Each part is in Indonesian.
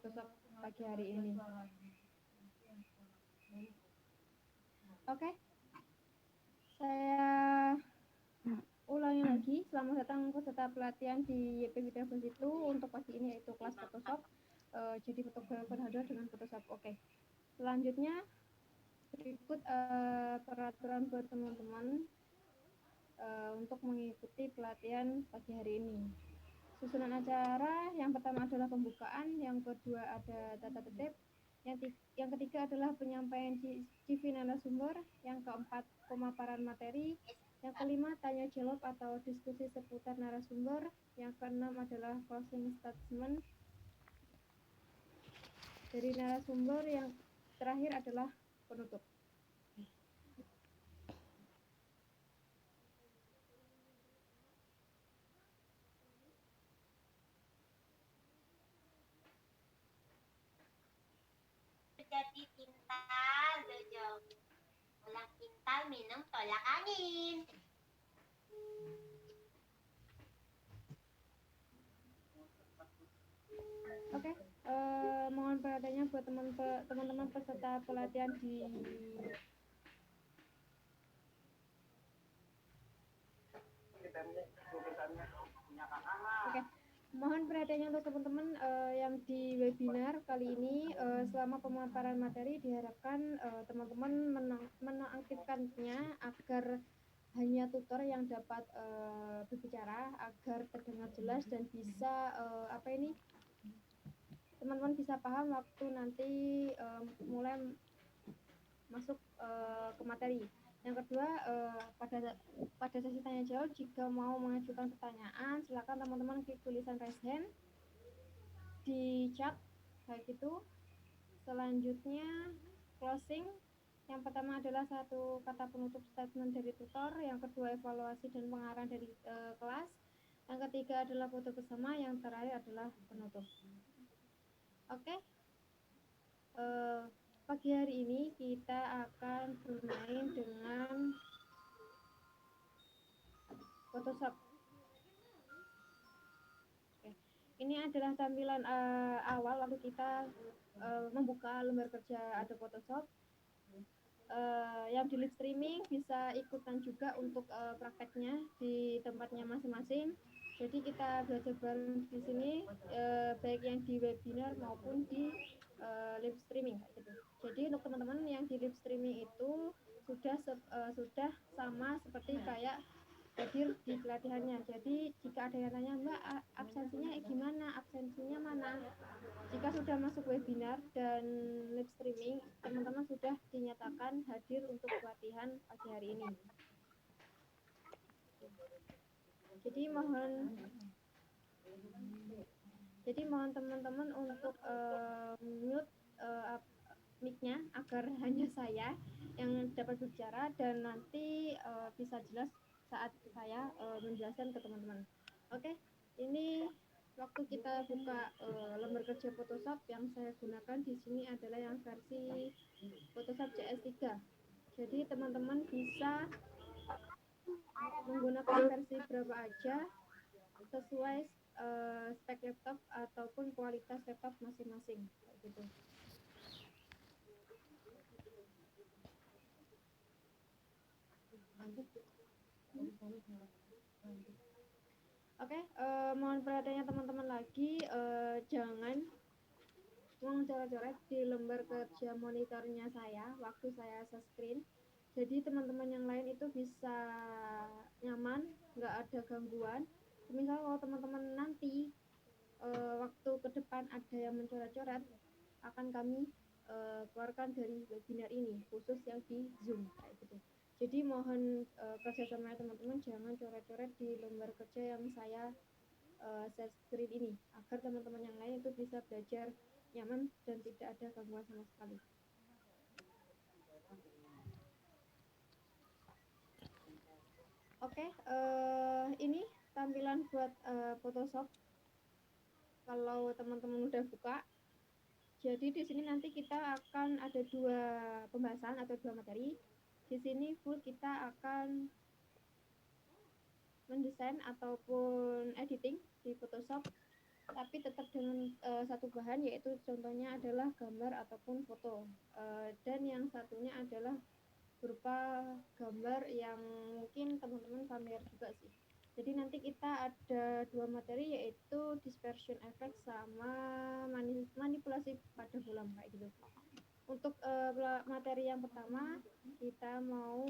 Photoshop pagi hari ini. Oke, saya ulangi lagi. Selamat datang peserta pelatihan di YP Widya itu untuk pagi ini yaitu kelas Photoshop. Jadi fotografer hadir dengan Photoshop. Oke. Selanjutnya berikut peraturan buat teman-teman untuk mengikuti pelatihan pagi hari ini. Susunan acara yang pertama adalah pembukaan, yang kedua ada tata tertib, yang ketiga adalah penyampaian CV narasumber, yang keempat pemaparan materi, yang kelima tanya jawab atau diskusi seputar narasumber, yang keenam adalah closing statement dari narasumber, yang terakhir adalah penutup. Jadi pintar, Jojo. Ulang pintar minum tolak angin. Oke, mohon perhatiannya buat teman-teman peserta pelatihan di Oke, mohon perhatiannya untuk teman-teman yang di webinar kali ini. Selama pemaparan materi diharapkan teman-teman menonaktifkannya agar hanya tutor yang dapat berbicara agar terdengar jelas dan bisa teman-teman bisa paham waktu nanti mulai masuk ke materi. Yang kedua, pada sesi tanya jawab, jika mau mengajukan pertanyaan, silakan teman-teman klik tulisan raise hand di chat kayak gitu. Selanjutnya closing. Yang pertama adalah satu kata penutup statement dari tutor, yang kedua evaluasi dan pengarahan dari kelas, yang ketiga adalah foto bersama, yang terakhir adalah penutup. Oke. Pagi hari ini kita akan bermain dengan Photoshop. Oke. Ini adalah tampilan awal waktu kita membuka lembar kerja Adobe Photoshop. Yang di live streaming bisa ikutan juga untuk prakteknya di tempatnya masing-masing. Jadi kita belajar bareng di sini, baik yang di webinar maupun di live streaming gitu. Jadi untuk teman-teman yang di live streaming itu sudah sama seperti kayak hadir di pelatihannya. Jadi jika ada yang tanya, Mbak absensinya gimana, absensinya mana? Jika sudah masuk webinar dan live streaming, teman-teman sudah dinyatakan hadir untuk pelatihan pagi hari ini. Jadi mohon teman-teman untuk mute mic-nya agar hanya saya yang dapat berbicara dan nanti bisa jelas saat saya menjelaskan ke teman-teman. Oke, ini waktu kita buka lembar kerja Photoshop yang saya gunakan di sini adalah yang versi Photoshop CS3. Jadi teman-teman bisa menggunakan versi berapa aja sesuai spek laptop ataupun kualitas laptop masing-masing gitu. Oke, mohon perhatiannya teman-teman lagi, jangan mencoret-coret di lembar kerja monitornya saya waktu saya share screen. Jadi teman-teman yang lain itu bisa nyaman, nggak ada gangguan. Misal kalau teman-teman nanti waktu ke depan ada yang mencoret-coret, akan kami keluarkan dari webinar ini, khusus yang di Zoom kayak gitu. Jadi mohon kerjasama teman-teman jangan coret-coret di lembar kerja yang saya share screen ini, agar teman-teman yang lain itu bisa belajar nyaman dan tidak ada gangguan sama sekali. Oke, ini tampilan buat Photoshop. Kalau teman-teman udah buka, jadi di sini nanti kita akan ada 2 pembahasan atau 2 materi. Di sini full kita akan mendesain ataupun editing di Photoshop. tapi tetap dengan satu bahan, yaitu contohnya adalah gambar ataupun foto. Dan yang satunya adalah berupa gambar yang mungkin teman-teman familiar juga sih. Jadi nanti kita ada dua materi, yaitu dispersion effect sama manipulasi pada bola kayak gitu. Untuk materi yang pertama kita mau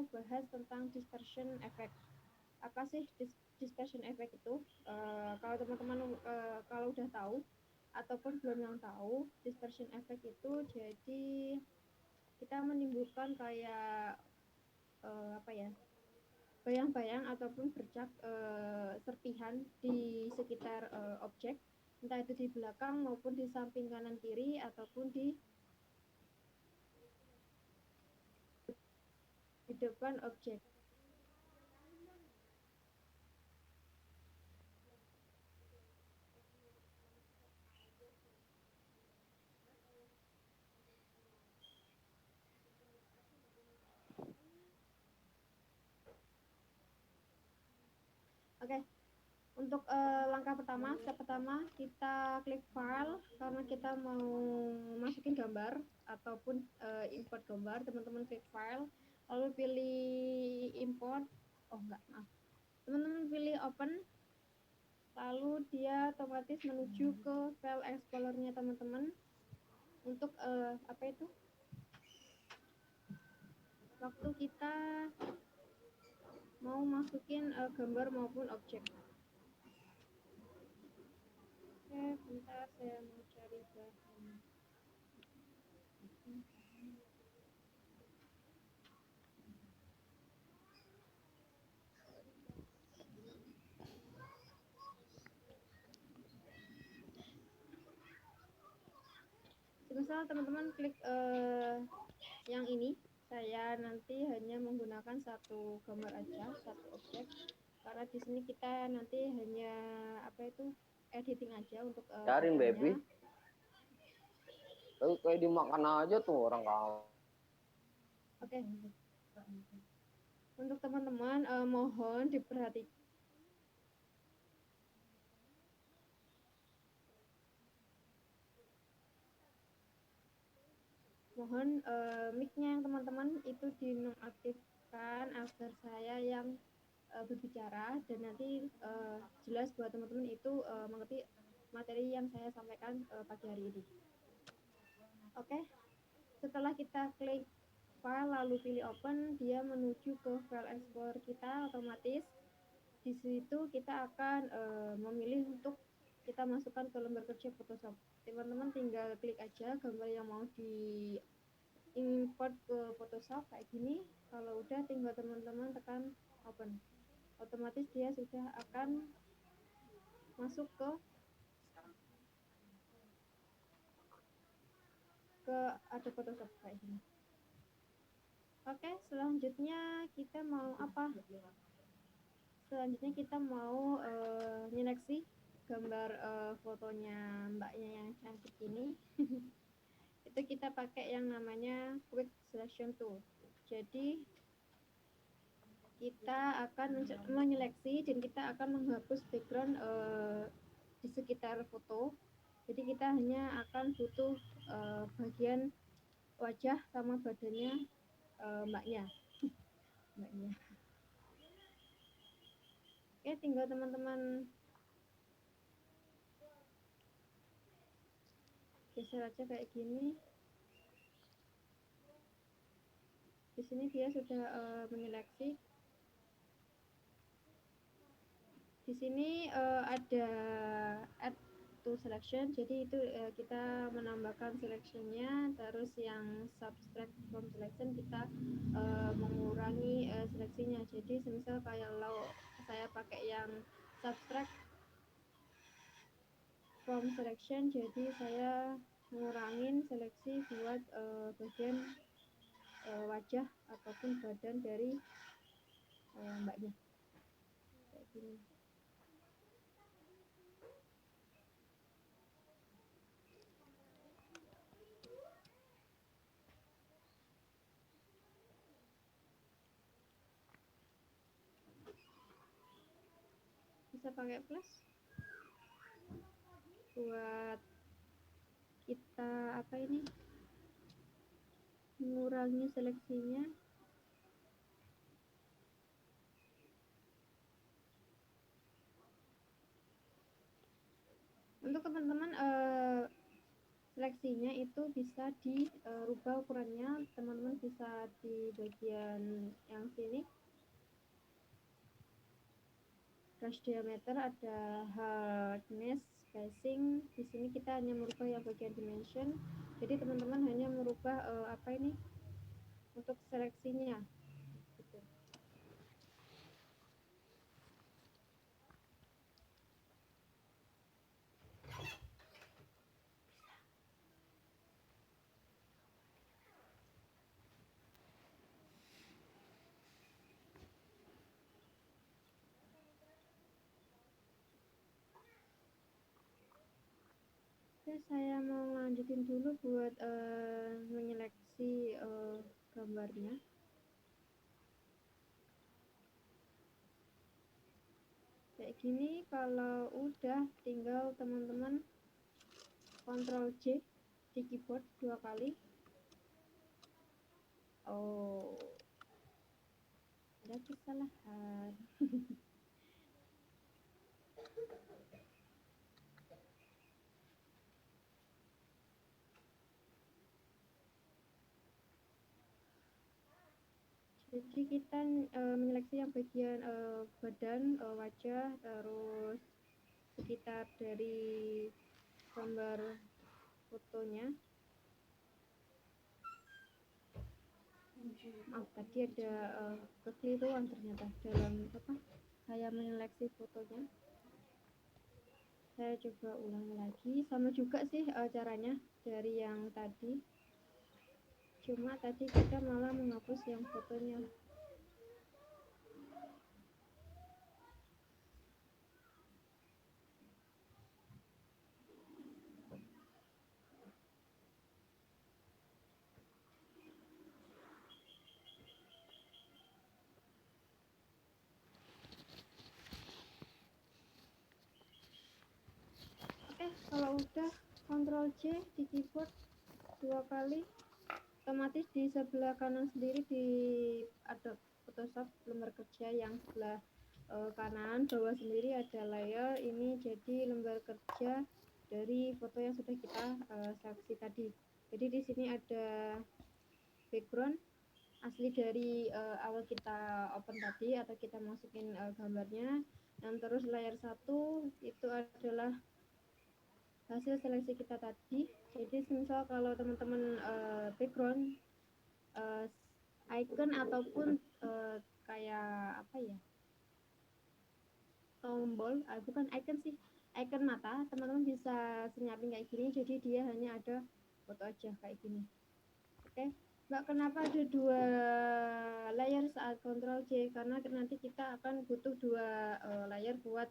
bahas tentang dispersion effect. Apa sih dispersion effect itu? Kalau teman-teman kalau udah tahu ataupun belum yang tahu, dispersion effect itu jadi kita menimbulkan kayak apa ya, bayang-bayang ataupun bercak serpihan di sekitar objek, entah itu di belakang maupun di samping kanan kiri ataupun di depan objek. Oke, untuk langkah pertama, step pertama kita klik file karena kita mau masukin gambar ataupun import gambar. Teman-teman klik file, lalu pilih import. Oh enggak, maaf. Teman-teman pilih open, lalu dia otomatis menuju ke file explorer-nya teman-teman untuk apa itu? Waktu kita mau masukin gambar maupun objek. Oke, bentar saya mau cari bahan. Misal teman-teman klik yang ini, saya nanti hanya menggunakan satu gambar aja, satu objek, karena di sini kita nanti hanya apa itu editing aja untuk Cariin baby. fotonya. Kayak dimakan aja tuh orang kamu. Oke. Untuk teman-teman mohon diperhatikan. Mohon mic-nya yang teman-teman itu dinonaktifkan agar saya yang berbicara dan nanti jelas buat teman-teman itu mengerti materi yang saya sampaikan pagi hari ini. Oke, setelah kita klik file lalu pilih open, dia menuju ke file explorer kita otomatis. Di situ kita akan memilih untuk kita masukkan ke lembar kerja Photoshop. Teman-teman tinggal klik aja gambar yang mau di import ke Photoshop kayak gini. Kalau udah tinggal teman-teman tekan open, otomatis dia sudah akan masuk ke ada Photoshop kayak gini. Oke, selanjutnya kita mau apa? Selanjutnya kita mau nyeleksi gambar fotonya mbaknya yang cantik ini. Itu kita pakai yang namanya quick selection tool. Jadi kita akan menyeleksi dan kita akan menghapus background di sekitar foto. Jadi kita hanya akan butuh bagian wajah sama badannya mbaknya. Oke, tinggal teman-teman geser aja kayak gini. Di sini dia sudah menyeleksi. Di sini ada add to selection, jadi itu kita menambahkan selectionnya. Terus yang subtract from selection kita mengurangi seleksinya. Jadi semisal kalau saya pakai yang subtract from selection, jadi saya ngurangin seleksi buat bagian wajah ataupun badan dari mbaknya kayak gini. Bisa pakai flash. buat kita apa ini mengurangi seleksinya. Untuk teman-teman seleksinya itu bisa dirubah ukurannya, teman-teman bisa di bagian yang sini brush diameter, ada hardness, spacing. Di sini kita hanya merubah yang bagian dimension, jadi teman-teman hanya merubah apa ini untuk seleksinya gitu. Oke, saya mau lanjutin dulu buat menyeleksi gambarnya. Kayak gini, kalau udah tinggal teman-teman Ctrl J di keyboard 2 kali. Oh, ada kesalahan. Jadi kita menyeleksi yang bagian badan, wajah, terus sekitar dari gambar fotonya. Maaf, tadi ada kekeliruan ternyata dalam apa saya menyeleksi fotonya. Saya coba ulangi lagi, sama juga sih caranya dari yang tadi, cuma tadi kita malah menghapus yang fotonya. Oke, kalau udah Ctrl J di keyboard 2 kali, otomatis di sebelah kanan sendiri di Adobe Photoshop lembar kerja yang sebelah kanan bawah sendiri ada layer. Ini jadi lembar kerja dari foto yang sudah kita seleksi tadi. Jadi di sini ada background asli dari awal kita open tadi atau kita masukin gambarnya, dan terus layer 1 itu adalah hasil seleksi kita tadi. Jadi misal kalau teman-teman background icon ataupun kayak apa ya, tombol, bukan icon sih, icon mata, teman-teman bisa senyapin kayak gini, jadi dia hanya ada foto aja kayak gini. Oke, Mbak, kenapa ada 2 layer saat Ctrl J? Karena nanti kita akan butuh 2 layer buat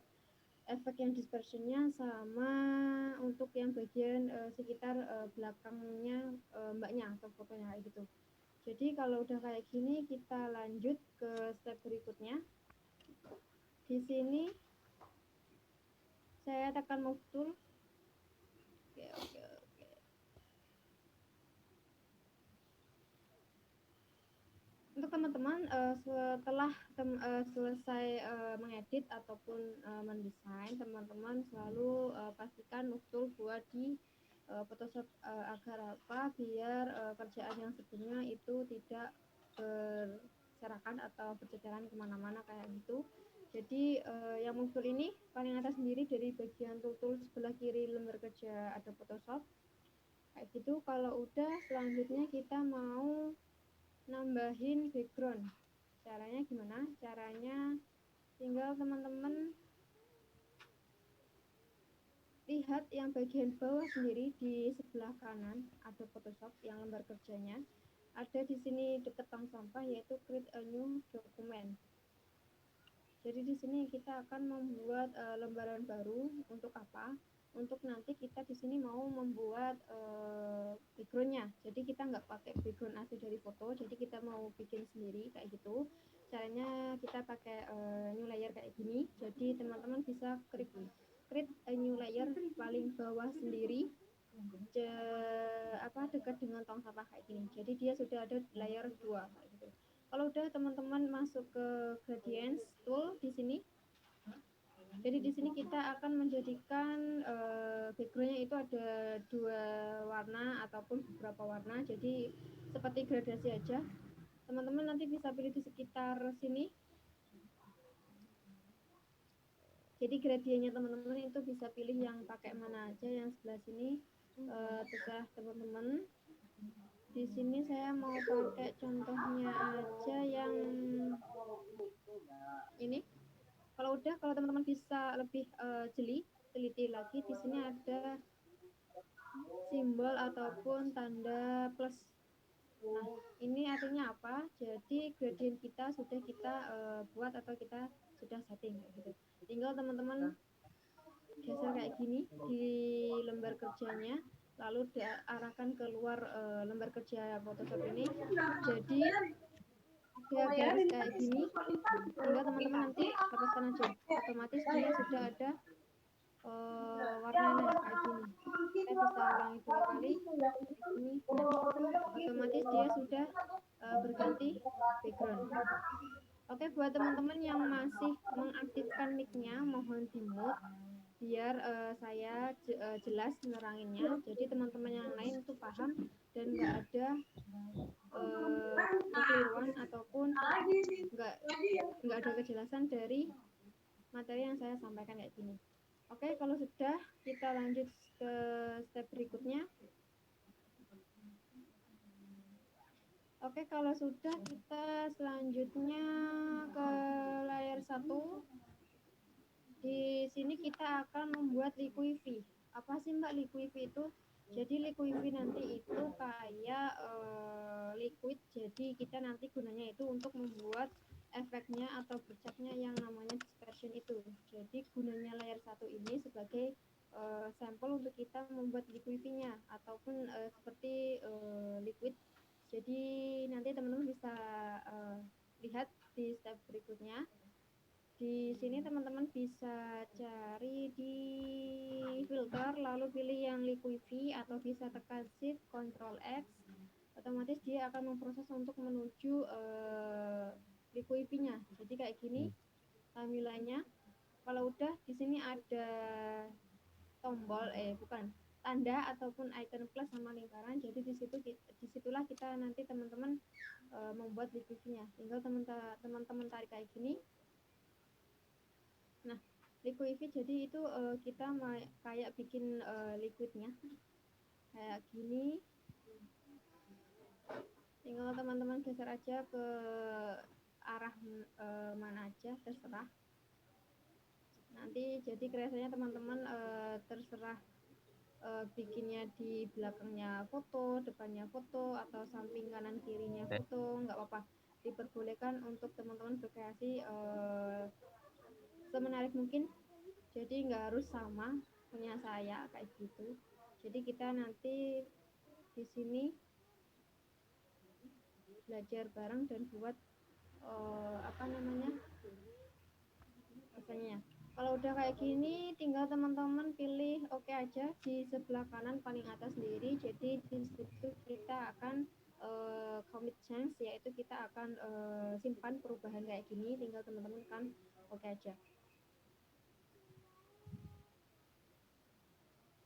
efek yang dispersionnya sama untuk yang bagian sekitar belakangnya mbaknya atau fotonya kayak gitu. Jadi kalau udah kayak gini, kita lanjut ke step berikutnya. Di sini saya tekan move tool. Oke. Untuk teman-teman setelah selesai mengedit ataupun mendesain, teman-teman selalu pastikan move tool buat di Photoshop agar apa, biar kerjaan yang sebelumnya itu tidak berserakan atau berceceran kemana-mana kayak gitu. Jadi yang move tool ini paling atas sendiri dari bagian tool sebelah kiri lembar kerja ada Photoshop kayak gitu. Kalau udah, selanjutnya kita mau nambahin background. Caranya gimana? Caranya tinggal teman-teman lihat yang bagian bawah sendiri di sebelah kanan ada Photoshop yang lembar kerjanya. Ada di sini dekat tong sampah, yaitu create a new document. Jadi di sini kita akan membuat lembaran baru. Untuk apa? Untuk nanti kita di sini mau membuat backgroundnya. Jadi kita nggak pakai background asli dari foto, jadi kita mau bikin sendiri kayak gitu. Caranya kita pakai new layer kayak gini. Jadi teman-teman bisa klik create a new layer paling bawah sendiri, dekat dengan tong sampah kayak gini. Jadi dia sudah ada layer 2 kayak gitu. Kalau udah teman-teman masuk ke gradients tool di sini. Jadi di sini kita akan menjadikan backgroundnya itu ada 2 warna ataupun beberapa warna. Jadi seperti gradasi aja. Teman-teman nanti bisa pilih di sekitar sini. Jadi gradiennya teman-teman itu bisa pilih yang pakai mana aja. Yang sebelah sini terserah teman-teman. Di sini saya mau pakai contohnya aja yang ini. Kalau udah, kalau teman-teman bisa lebih teliti lagi, di sini ada simbol ataupun tanda plus. Nah, ini artinya apa? Jadi gradient kita sudah kita buat atau kita sudah setting gitu. Tinggal teman-teman geser kayak gini di lembar kerjanya, lalu diarahkan keluar lembar kerja Photoshop ini. Jadi ada garis kayak gini, tinggal teman-teman nanti lepaskan aja, otomatis dia sudah ada warnanya kayak gini. Saya bisa ulangi 2 kali ini, otomatis dia sudah berganti background. Oke, buat teman-teman yang masih mengaktifkan mic-nya, mohon di mute biar saya jelas meneranginnya. Jadi teman-teman yang lain itu paham dan nggak ada kekeliruan ataupun nggak ada kejelasan dari materi yang saya sampaikan kayak gini. Oke, kalau sudah kita lanjut ke step berikutnya. Oke, kalau sudah kita selanjutnya ke layer 1. Di sini kita akan membuat liquify. Apa sih Mbak liquify itu? Jadi liquify nanti itu kayak liquid. Jadi kita nanti gunanya itu untuk membuat efeknya atau bercaknya yang namanya dispersion itu. Jadi gunanya layer 1 ini sebagai sampel untuk kita membuat liquify-nya ataupun seperti liquid. Jadi nanti teman-teman bisa lihat di step berikutnya. Di sini teman-teman bisa cari di filter, lalu pilih yang liquify atau bisa tekan shift Ctrl X. Otomatis dia akan memproses untuk menuju liquify-nya. Jadi kayak gini tampilannya. Kalau udah di sini ada tombol tanda ataupun icon plus sama lingkaran. Jadi disitulah kita nanti teman-teman membuat liquify-nya. Tinggal teman-teman tarik kayak gini. Nah, liquify jadi itu kita kayak bikin liquidnya kayak gini. Tinggal teman-teman geser aja ke arah mana aja, terserah. Nanti jadi kreasinya teman-teman terserah bikinnya di belakangnya foto, depannya foto, atau samping kanan kirinya foto, nggak apa-apa. Diperbolehkan untuk teman-teman berkreasi semenarik mungkin. Jadi nggak harus sama punya saya kayak gitu. Jadi kita nanti di sini belajar bareng dan buat rasanya. Kalau udah kayak gini, tinggal teman-teman pilih oke aja di sebelah kanan paling atas sendiri. Jadi di situ kita akan commit change, yaitu kita akan simpan perubahan kayak gini. Tinggal teman-teman kan oke aja.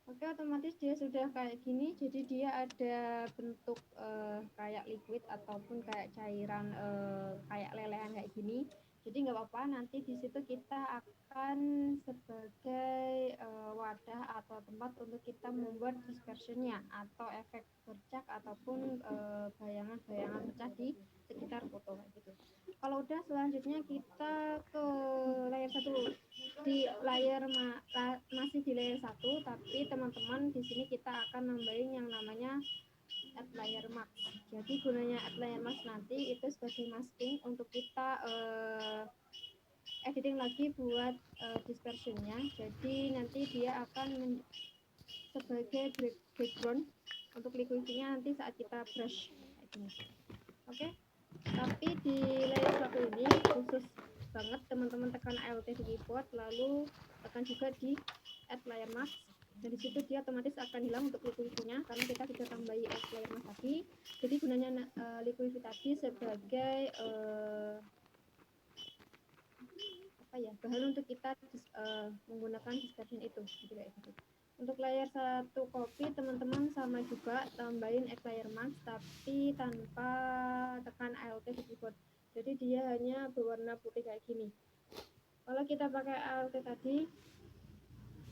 Oke, otomatis dia sudah kayak gini. Jadi dia ada bentuk kayak liquid ataupun kayak cairan kayak lelehan kayak gini. Jadi nggak apa-apa, nanti di situ kita akan sebagai wadah atau tempat untuk kita membuat dispersionnya atau efek bercak ataupun bayangan-bayangan pecah di sekitar foto gitu. Kalau udah, selanjutnya kita ke layer 1. Di layar masih di layer 1, tapi teman-teman di sini kita akan nambahin yang namanya add layer mask. Jadi gunanya add layer mask nanti itu sebagai masking untuk kita editing lagi buat dispersionnya. Jadi nanti dia akan sebagai background untuk liquify-nya nanti saat kita brush kayak gini. Oke. Tapi di layer 1 ini khusus banget teman-teman tekan Alt di keyboard, lalu tekan juga di add layer mask, dan di situ dia otomatis akan hilang untuk liquidity-nya karena kita sudah tambahi add layer mask tadi. Jadi gunanya liquidity tadi sebagai bahan untuk kita menggunakan dispersion itu, gitu kayak gitu. Untuk layer 1 copy teman-teman sama juga tambahin add layer mask tapi tanpa tekan ALT di keyboard. Jadi dia hanya berwarna putih kayak gini. Kalau kita pakai ALT tadi,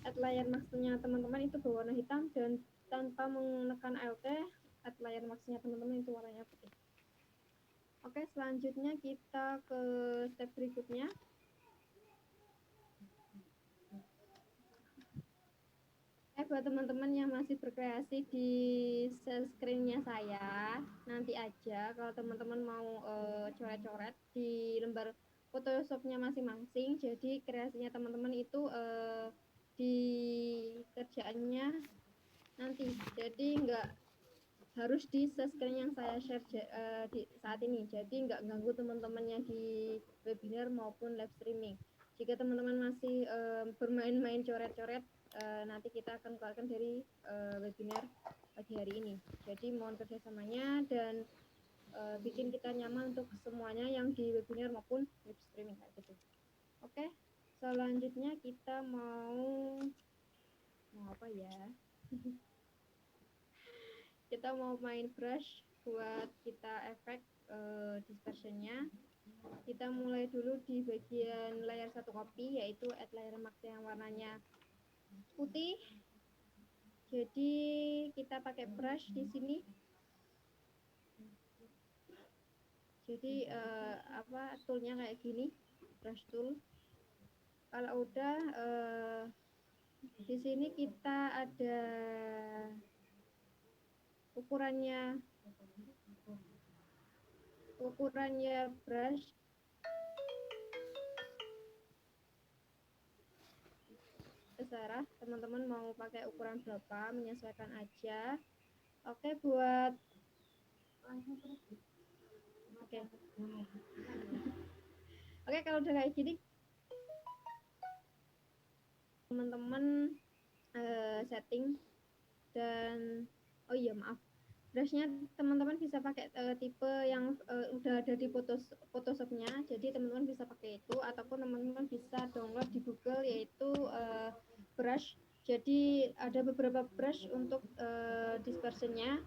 add layer mask-nya teman-teman itu berwarna hitam, dan tanpa menekan ALT, add layer mask-nya teman-teman itu warnanya putih. Oke, selanjutnya kita ke step berikutnya. Buat teman-teman yang masih berkreasi di share screen-nya saya, nanti aja kalau teman-teman mau coret-coret di lembar Photoshop-nya masing-masing, jadi kreasinya teman-teman itu di kerjaannya nanti, jadi nggak harus di share screen yang saya share di saat ini, jadi nggak ganggu teman-teman yang di webinar maupun live streaming. Jika teman-teman masih bermain-main coret-coret, nanti kita akan keluarkan dari webinar pagi hari ini. Jadi mohon kerjasamanya dan bikin kita nyaman untuk semuanya yang di webinar maupun live streaming kayak gitu. Oke, selanjutnya kita mau apa ya? Kita mau main brush buat kita efek dispersionnya. Kita mulai dulu di bagian layer 1 copy, yaitu add layer mask yang warnanya putih. Jadi kita pakai brush di sini. Jadi toolnya kayak gini, brush tool. Kalau udah di sini kita ada ukurannya brush. Terserah teman-teman mau pakai ukuran berapa, menyesuaikan aja. Oke, buat Oke, kalau udah kayak gini teman-teman setting, dan oh iya maaf, brushnya teman-teman bisa pakai tipe yang udah ada di Photoshopnya, jadi teman-teman bisa pakai itu, ataupun teman-teman bisa download di Google, yaitu brush. Jadi ada beberapa brush untuk dispersionnya.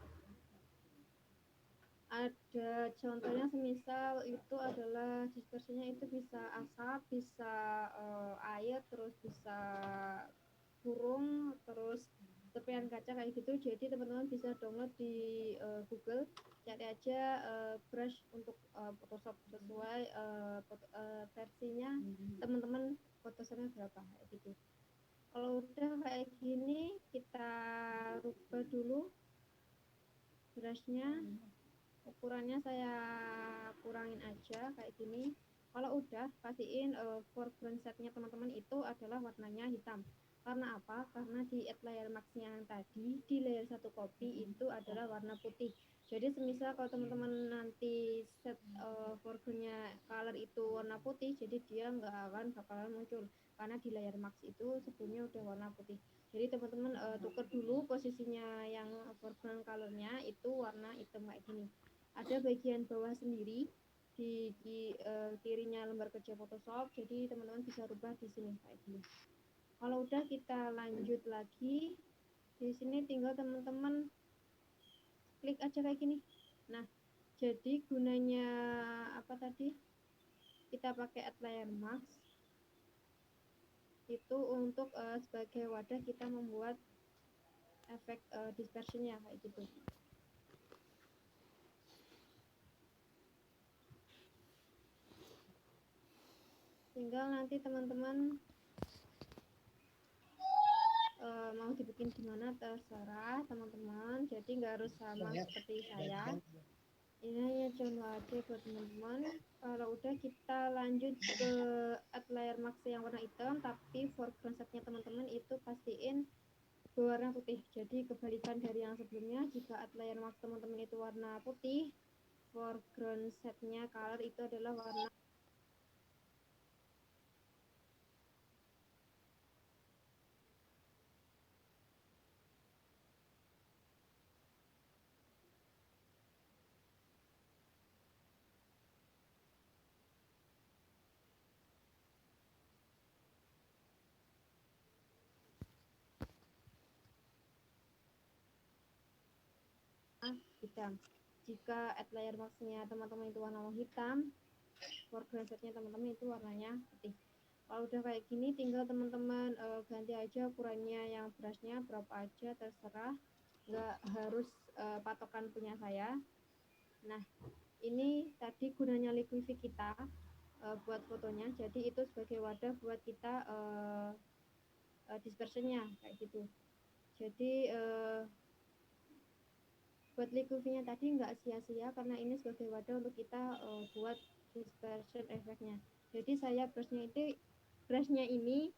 Ada contohnya, semisal itu adalah dispersionnya itu bisa asap, bisa air, terus bisa burung, terus serpihan kaca kayak gitu. Jadi teman-teman bisa download di Google, cari aja brush untuk Photoshop sesuai versinya teman-teman Photoshopnya berapa kayak gitu. Kalau udah kayak gini, kita rubah dulu brushnya. Ukurannya saya kurangin aja kayak gini. Kalau udah, pastiin foreground setnya teman-teman itu adalah warnanya hitam. Karena apa? Karena di add layer mask-nya yang tadi di layer 1 copy itu adalah warna putih. Jadi semisal kalau teman-teman nanti set foreground-nya color itu warna putih, jadi dia nggak akan bakalan muncul karena di layer mask itu sebelumnya udah warna putih. Jadi teman-teman tuker dulu posisinya yang foreground color-nya itu warna hitam kayak gini. Ada bagian bawah sendiri di kirinya lembar kerja Photoshop, jadi teman-teman bisa rubah di sini kayak gini. Kalau udah, kita lanjut lagi. Di sini tinggal teman-teman klik aja kayak gini. Nah, jadi gunanya apa tadi? Kita pakai add layer mask itu untuk sebagai wadah kita membuat efek dispersionnya kayak gitu. Tinggal nanti teman-teman mau dibikin gimana terserah teman-teman, jadi nggak harus sama seperti saya. Ini hanya contoh aja buat teman-teman. Kalau udah, kita lanjut ke add layer mask yang warna hitam, tapi foreground setnya teman-teman itu pastiin berwarna putih. Jadi kebalikan dari yang sebelumnya, jika add layer mask teman-teman itu warna putih, foreground setnya color itu adalah warna hitam. Jika outlier masknya teman-teman itu warna hitam, foreground setnya teman-teman itu warnanya putih. Kalau udah kayak gini tinggal teman-teman ganti aja ukurannya, yang brushnya berapa aja terserah, nggak harus patokan punya saya. Nah ini tadi gunanya liquify kita buat fotonya, jadi itu sebagai wadah buat kita dispersionnya kayak gitu. Jadi buat liquify-nya tadi nggak sia-sia karena ini sebagai wadah untuk kita buat dispersion efeknya. Jadi saya brushnya ini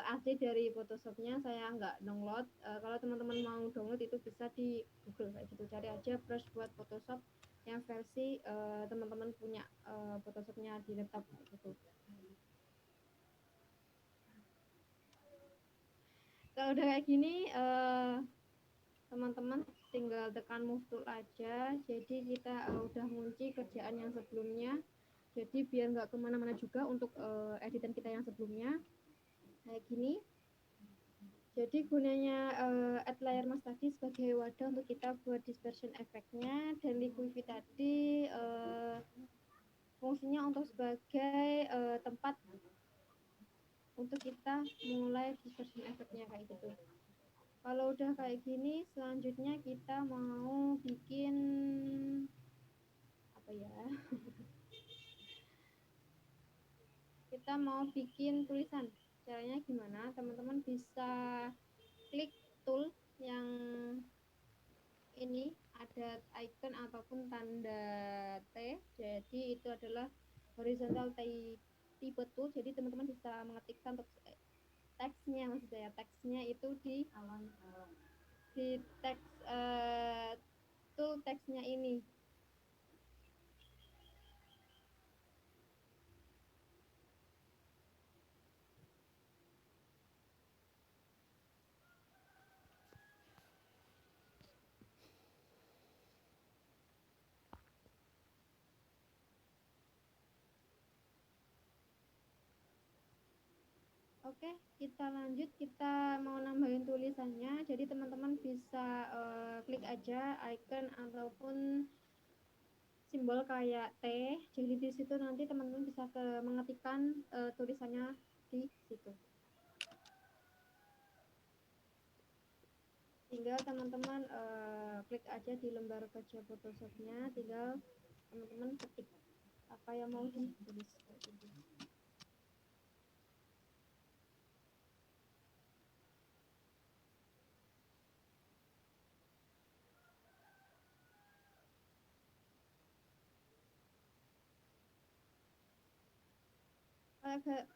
asli dari Photoshopnya, saya nggak download. Kalau teman-teman mau download itu bisa di Google kayak gitu, cari aja brush buat Photoshop yang versi teman-teman punya Photoshopnya di laptop kayak gitu. Kalau udah kayak gini teman-teman tinggal tekan move tool aja. Jadi kita udah ngunci kerjaan yang sebelumnya, jadi biar nggak kemana-mana juga untuk editan kita yang sebelumnya kayak gini. Jadi gunanya add layer mask tadi sebagai wadah untuk kita buat dispersion efeknya, dan liquify tadi fungsinya untuk sebagai tempat untuk kita mulai dispersion efeknya kayak gitu. Kalau udah kayak gini, selanjutnya kita mau bikin apa ya? Kita mau bikin tulisan. Caranya gimana? Teman-teman bisa klik tool yang ini ada icon ataupun tanda T. Jadi itu adalah horizontal type tool. Jadi teman-teman bisa mengetikkan untuk teksnya, maksud saya teksnya itu di teks tool teksnya ini. Oke, kita lanjut. Kita mau nambahin tulisannya. Jadi teman-teman bisa klik aja icon ataupun simbol kayak T. Jadi di situ nanti teman-teman bisa mengetikkan tulisannya di situ. Tinggal teman-teman klik aja di lembar kerja Photoshopnya. Tinggal teman-teman ketik apa yang mau ditulis.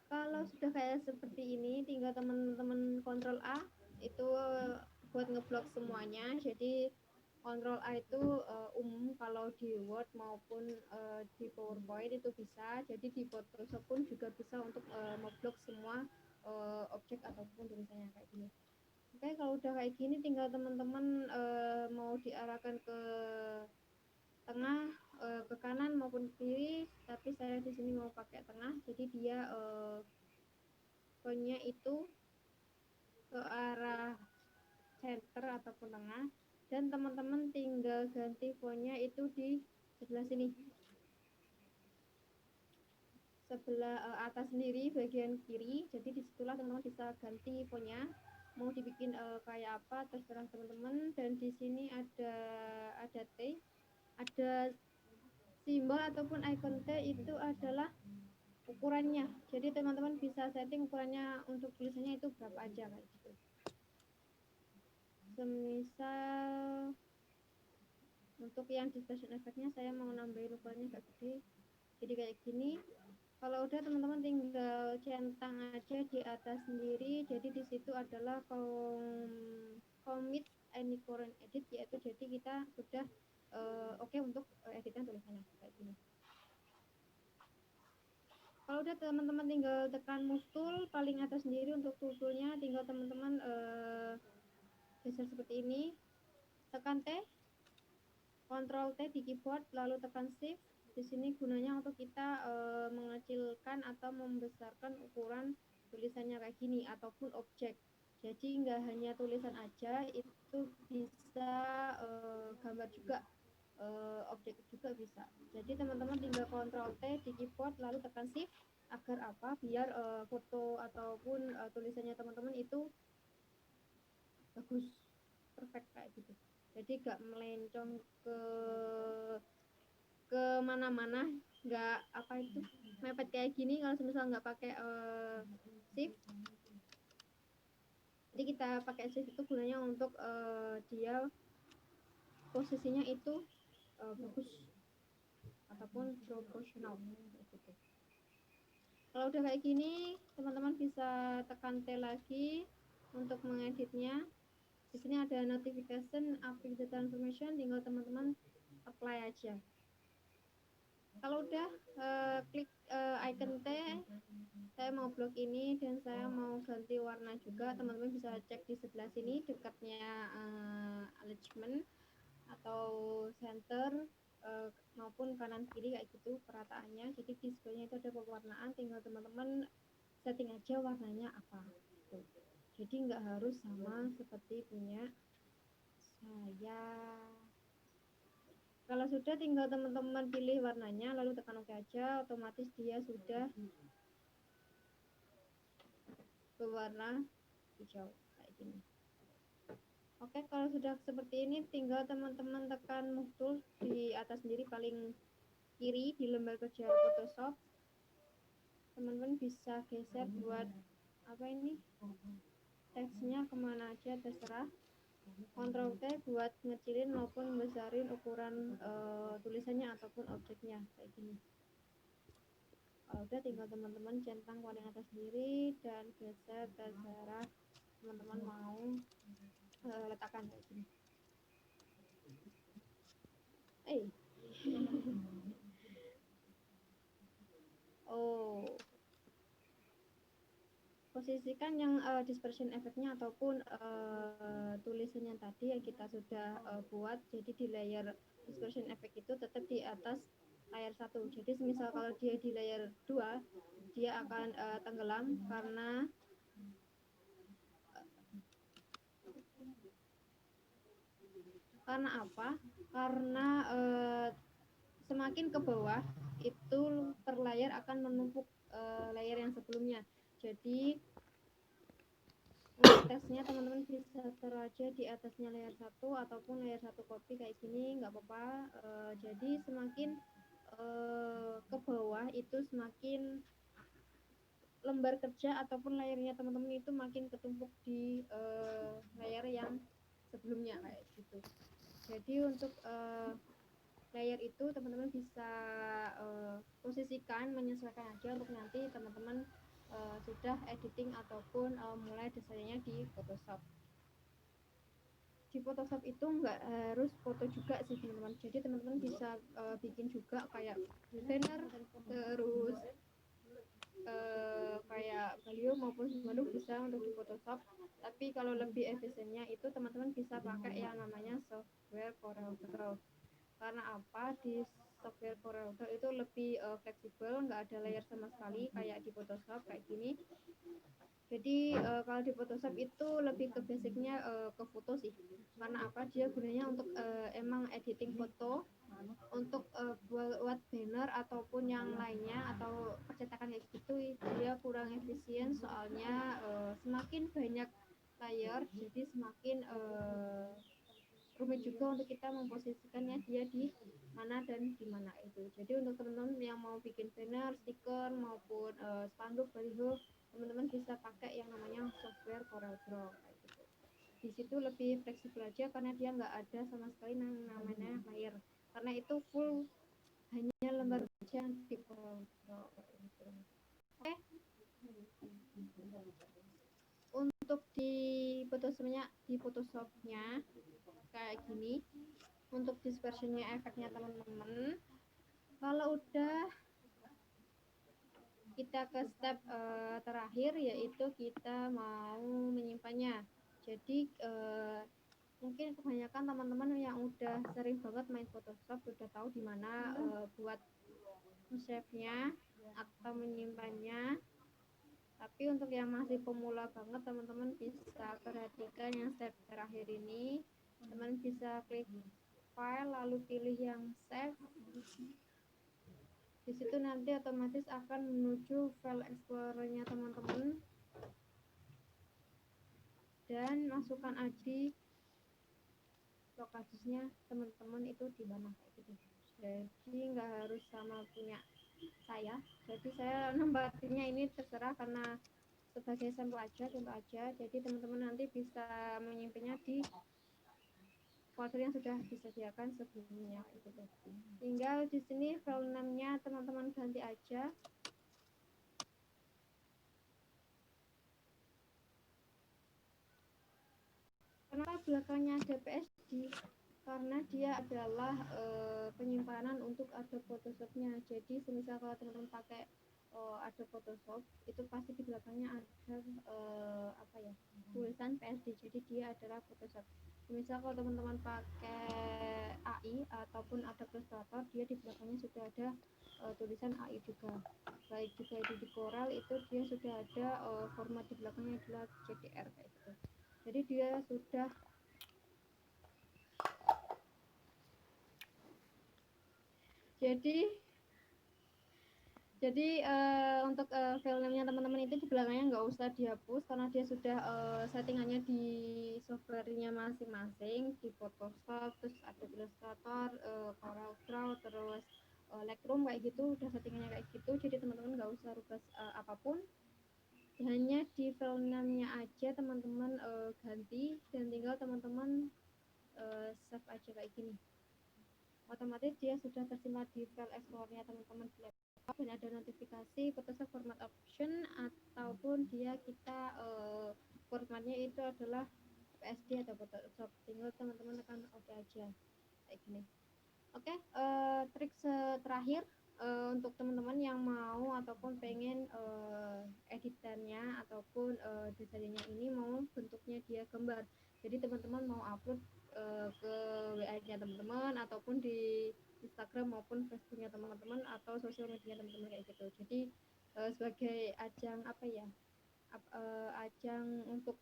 Kalau sudah kayak seperti ini, tinggal teman-teman Ctrl A itu buat ngeblok semuanya. Jadi Ctrl A itu umum kalau di Word maupun di PowerPoint itu bisa. Jadi di Photoshop pun juga bisa untuk ngeblok semua objek ataupun tulisannya kayak gini. Oke, kalau udah kayak gini tinggal teman-teman mau diarahkan ke tengah, ke kanan maupun kiri, tapi saya di sini mau pakai tengah, jadi dia fontnya itu ke arah center ataupun tengah, dan teman-teman tinggal ganti fontnya itu di sebelah sini, sebelah atas sendiri bagian kiri. Jadi disitulah teman-teman bisa ganti fontnya, mau dibikin kayak apa terserah teman-teman. Dan di sini ada T, ada simbol ataupun icon T, itu adalah ukurannya. Jadi teman-teman bisa setting ukurannya untuk tulisannya itu berapa aja kayak gitu. Semisal untuk yang dispersion efeknya saya mau nambahin ukurannya agak gede, jadi kayak gini. Kalau udah teman-teman tinggal centang aja di atas sendiri. Jadi di situ adalah commit any current edit, yaitu jadi kita sudah oke untuk editan tulisannya kayak gini. Kalau udah teman-teman tinggal tekan move tool paling atas sendiri untuk toolnya, tinggal teman-teman geser seperti ini, tekan T, Ctrl T di keyboard, lalu tekan Shift. Di sini gunanya untuk kita mengecilkan atau membesarkan ukuran tulisannya kayak gini ataupun objek. Jadi Jadi nggak hanya tulisan aja, itu bisa gambar juga, objek juga bisa. Jadi teman-teman tinggal Ctrl T di keyboard lalu tekan shift agar apa? Biar foto ataupun tulisannya teman-teman itu bagus, perfect kayak gitu. Jadi nggak melencong ke mana-mana, nggak apa itu mepet kayak gini kalau misalnya nggak pakai shift. Jadi kita pakai shift itu gunanya untuk dia posisinya itu bagus ataupun proporsional gitu. Kalau udah kayak gini, teman-teman bisa tekan T lagi untuk mengeditnya. Di sini ada notification update the transformation, tinggal teman-teman apply aja. Kalau udah klik icon T, saya mau blok ini dan saya mau ganti warna juga. Teman-teman bisa cek di sebelah sini dekatnya alignment atau center maupun kanan kiri kayak gitu perataannya. Jadi di sebelahnya itu ada pewarnaan, tinggal teman-teman setting aja warnanya apa gitu. Jadi nggak harus sama seperti punya saya. Kalau sudah, tinggal teman-teman pilih warnanya lalu tekan OK aja, otomatis dia sudah berwarna hijau kayak gini. Oke, kalau sudah seperti ini tinggal teman-teman tekan move tool di atas sendiri paling kiri di lembar kerja Photoshop. Teman-teman bisa geser buat apa ini, teksnya kemana aja terserah. Ctrl T buat ngecilin maupun besarin ukuran tulisannya ataupun objeknya kayak gini. Kalau udah, tinggal teman-teman centang paling atas sendiri dan geser terserah teman-teman mau letakkan kayak gini. Oh, posisikan yang dispersion efeknya ataupun tulisannya tadi yang kita sudah buat. Jadi di layer dispersion effect itu tetap di atas layar 1. Jadi misal kalau dia di layar 2, dia akan tenggelam karena apa? Karena semakin ke bawah itu per layar akan menumpuk layar yang sebelumnya. Jadi tesnya teman-teman bisa taruh aja di atasnya layar 1 ataupun layar 1 copy kayak gini, nggak apa-apa. Jadi semakin ke bawah itu semakin lembar kerja ataupun layarnya teman-teman itu makin ketumpuk di layar yang sebelumnya kayak gitu. Jadi untuk layar itu teman-teman bisa posisikan, menyesuaikan aja untuk nanti teman-teman sudah editing ataupun mulai desainnya di Photoshop. Di Photoshop itu nggak harus foto juga sih teman-teman. Jadi teman-teman bisa bikin juga kayak banner, terus kayak baliho maupun spanduk bisa untuk di Photoshop. Tapi kalau lebih efisiennya itu teman-teman bisa pakai yang namanya software CorelDRAW. Karena apa? Di software CorelDRAW itu lebih fleksibel, nggak ada layer sama sekali kayak di Photoshop kayak gini. Jadi kalau di Photoshop itu lebih ke basicnya ke foto sih. Karena apa? Dia gunanya untuk emang editing foto, untuk buat banner ataupun yang lainnya atau percetakan kayak gitu, dia kurang efisien soalnya semakin banyak layer jadi semakin rumit juga untuk kita memposisikannya dia di mana dan di mana itu. Jadi untuk teman-teman yang mau bikin banner, stiker maupun spanduk, baliho, teman-teman bisa pakai yang namanya software CorelDRAW kayak gitu. Di situ lebih fleksibel aja karena dia nggak ada sama sekali namanya layer. Karena itu full hanya lembar aja di CorelDRAW gitu. Oke. Untuk di Photoshopnya kayak gini. Untuk dispersionnya efeknya teman-teman, kalau udah kita ke step terakhir yaitu kita mau menyimpannya. Jadi mungkin kebanyakan teman-teman yang udah sering banget main Photoshop sudah tahu di mana buat save-nya atau menyimpannya. Tapi untuk yang masih pemula banget, teman-teman bisa perhatikan yang step terakhir ini. Teman bisa klik file lalu pilih yang save. Di situ nanti otomatis akan menuju file explorer-nya teman-teman dan masukkan ID lokasinya teman-teman itu di mana kayak gitu. Jadi nggak harus sama punya saya. Jadi saya nambahnya ini terserah karena sebagai sampel aja, contoh aja. Jadi teman-teman nanti bisa menyimpannya di folder yang sudah disediakan sebelumnya gitu. Tinggal di sini file name-nya teman-teman ganti aja. Kenapa belakangnya ada PSD? Karena dia adalah penyimpanan untuk Adobe Photoshop-nya. Jadi semisal kalau teman-teman pakai Adobe Photoshop itu pasti di belakangnya ada tulisan PSD. Jadi dia adalah Photoshop. Misal kalau teman-teman pakai AI ataupun Adobe Illustrator, dia di belakangnya sudah ada tulisan AI juga. Baik juga itu di Corel itu dia sudah ada format di belakangnya adalah CTR kayak gitu. Jadi dia sudah untuk filmnya teman-teman itu di belakangnya nggak usah dihapus karena dia sudah settingannya di softwarenya masing-masing di Photoshop, terus Adobe Illustrator, Corel Draw, terus Lightroom kayak gitu udah settingannya kayak gitu. Jadi teman-teman nggak usah rubah apapun, hanya di filmnya aja teman-teman ganti dan tinggal teman-teman save aja kayak gini. Otomatis dia sudah tersimpan di file explorer-nya teman-teman di laptop dan ada notifikasi Photoshop format option ataupun dia kita formatnya itu adalah PSD atau Photoshop. Tinggal teman-teman tekan OK aja kayak gini. Oke, trik terakhir untuk teman-teman yang mau ataupun pengen editannya ataupun desainnya ini mau bentuknya dia gambar. Jadi teman-teman mau upload ke WA-nya teman-teman ataupun di Instagram maupun Facebooknya teman-teman atau sosial media teman-teman kayak gitu. Jadi sebagai ajang ajang untuk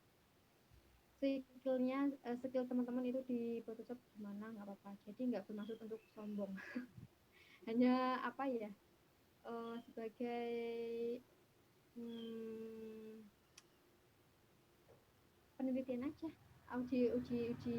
skill teman-teman itu di Photoshop gimana nggak apa-apa. Jadi nggak bermaksud untuk sombong. Hanya sebagai penelitian aja, uji di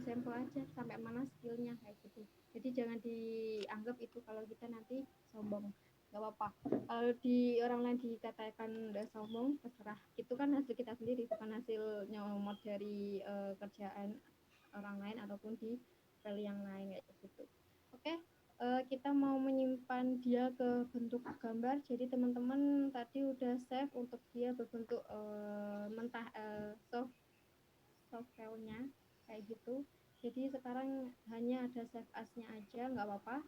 sampel aja sampai mana skillnya kayak gitu. Jadi jangan dianggap itu kalau kita nanti sombong, nggak apa-apa. Kalau di orang lain dikatakan udah sombong terserah, itu kan hasil kita sendiri bukan hasil nyomot dari kerjaan orang lain ataupun di file yang lain kayak gitu. Oke, kita mau menyimpan dia ke bentuk gambar. Jadi teman-teman tadi udah save untuk dia berbentuk mentah soft filenya kayak gitu. Jadi sekarang hanya ada save as-nya aja, nggak apa-apa.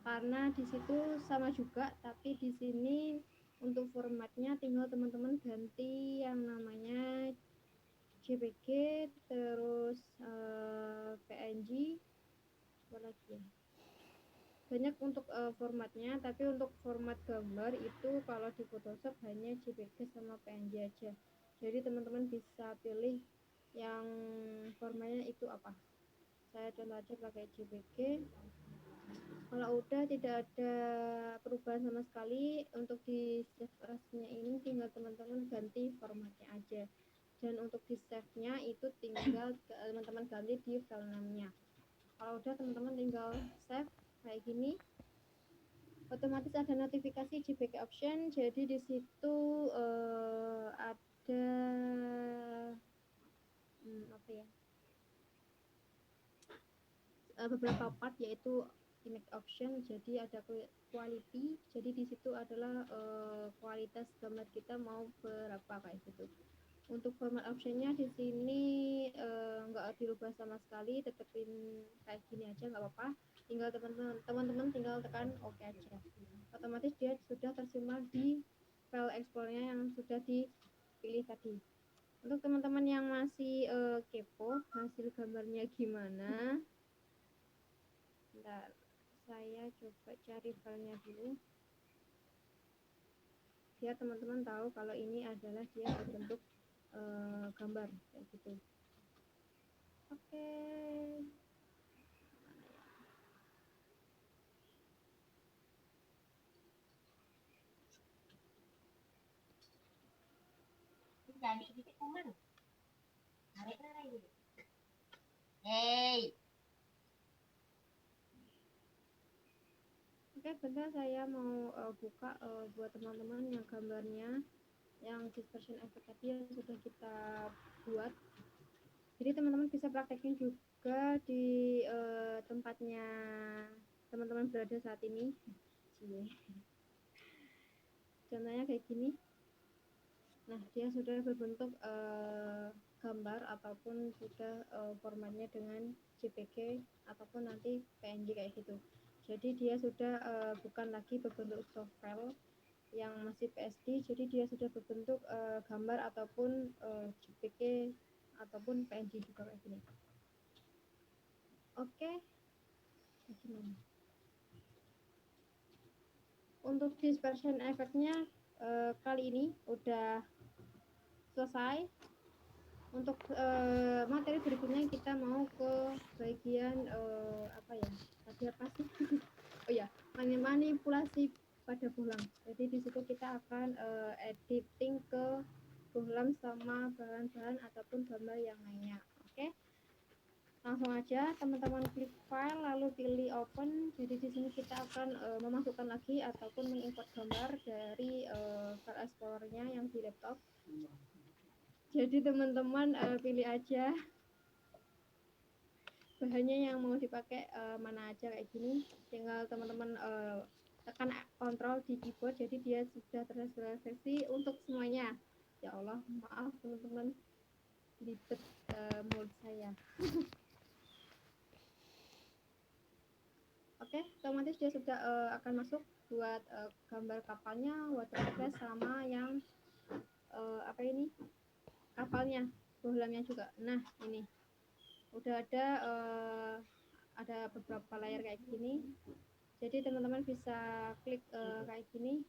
Karena di situ sama juga, tapi di sini untuk formatnya tinggal teman-teman ganti yang namanya JPG, terus PNG, apa lagi ya? Banyak untuk formatnya, tapi untuk format gambar itu kalau di Photoshop hanya JPG sama PNG aja. Jadi teman-teman bisa pilih yang formatnya itu apa. Saya contoh aja pakai JPG. Kalau udah tidak ada perubahan sama sekali, untuk di save as-nya ini tinggal teman-teman ganti formatnya aja. Dan untuk di save-nya itu tinggal teman-teman ganti di file name-nya. Kalau udah teman-teman tinggal save kayak gini. Otomatis ada notifikasi JPG option. Jadi di situ ada beberapa part yaitu image option. Jadi ada quality. Jadi di situ adalah kualitas gambar kita mau berapa kayak gitu. Untuk format optionnya di sini nggak dirubah sama sekali, tetepin kayak gini aja nggak apa-apa. Tinggal teman-teman tinggal tekan OK aja. Otomatis dia sudah tersimpan di file explore-nya yang sudah dipilih tadi. Untuk teman-teman yang masih kepo hasil gambarnya gimana, bentar, saya coba cari filenya dulu. biar teman-teman tahu kalau ini adalah dia berbentuk gambar kayak gitu. Oke. Jangan dikit-dikit kuman. Narik-narik dulu. Hey. Oke, bentar saya mau buka buat teman-teman yang gambarnya yang dispersion effect tadi yang sudah kita buat. Jadi teman-teman bisa praktekin juga di tempatnya teman-teman berada saat ini. Contohnya kayak gini. Nah, dia sudah berbentuk gambar ataupun sudah formatnya dengan JPG ataupun nanti PNG kayak gitu. Jadi dia sudah bukan lagi berbentuk soft file yang masih PSD, jadi dia sudah berbentuk gambar ataupun JPG ataupun PNG juga kayak gini. Oke. Untuk dispersion effect-nya kali ini udah selesai. Untuk materi berikutnya kita mau ke bagian apa ya? Tadi apa sih? Oh ya, manipulasi pada bohlam. Jadi di situ kita akan editing ke bohlam sama bahan-bahan ataupun gambar yang lainnya. Oke. Langsung aja teman-teman klik file lalu pilih open. Jadi di sini kita akan memasukkan lagi ataupun mengimport gambar dari file explorer-nya yang di laptop. Jadi teman-teman pilih aja bahannya yang mau dipakai mana aja kayak gini. Tinggal teman-teman tekan kontrol di keyboard, jadi dia sudah terseleksi untuk semuanya. Ya Allah, maaf teman-teman, libet mulut saya. Oke, otomatis dia sudah akan masuk buat gambar kapalnya, watercraft sama yang apa ini kapalnya, bohlamnya juga. Nah ini udah ada beberapa layar kayak gini. Jadi teman-teman bisa klik kayak gini.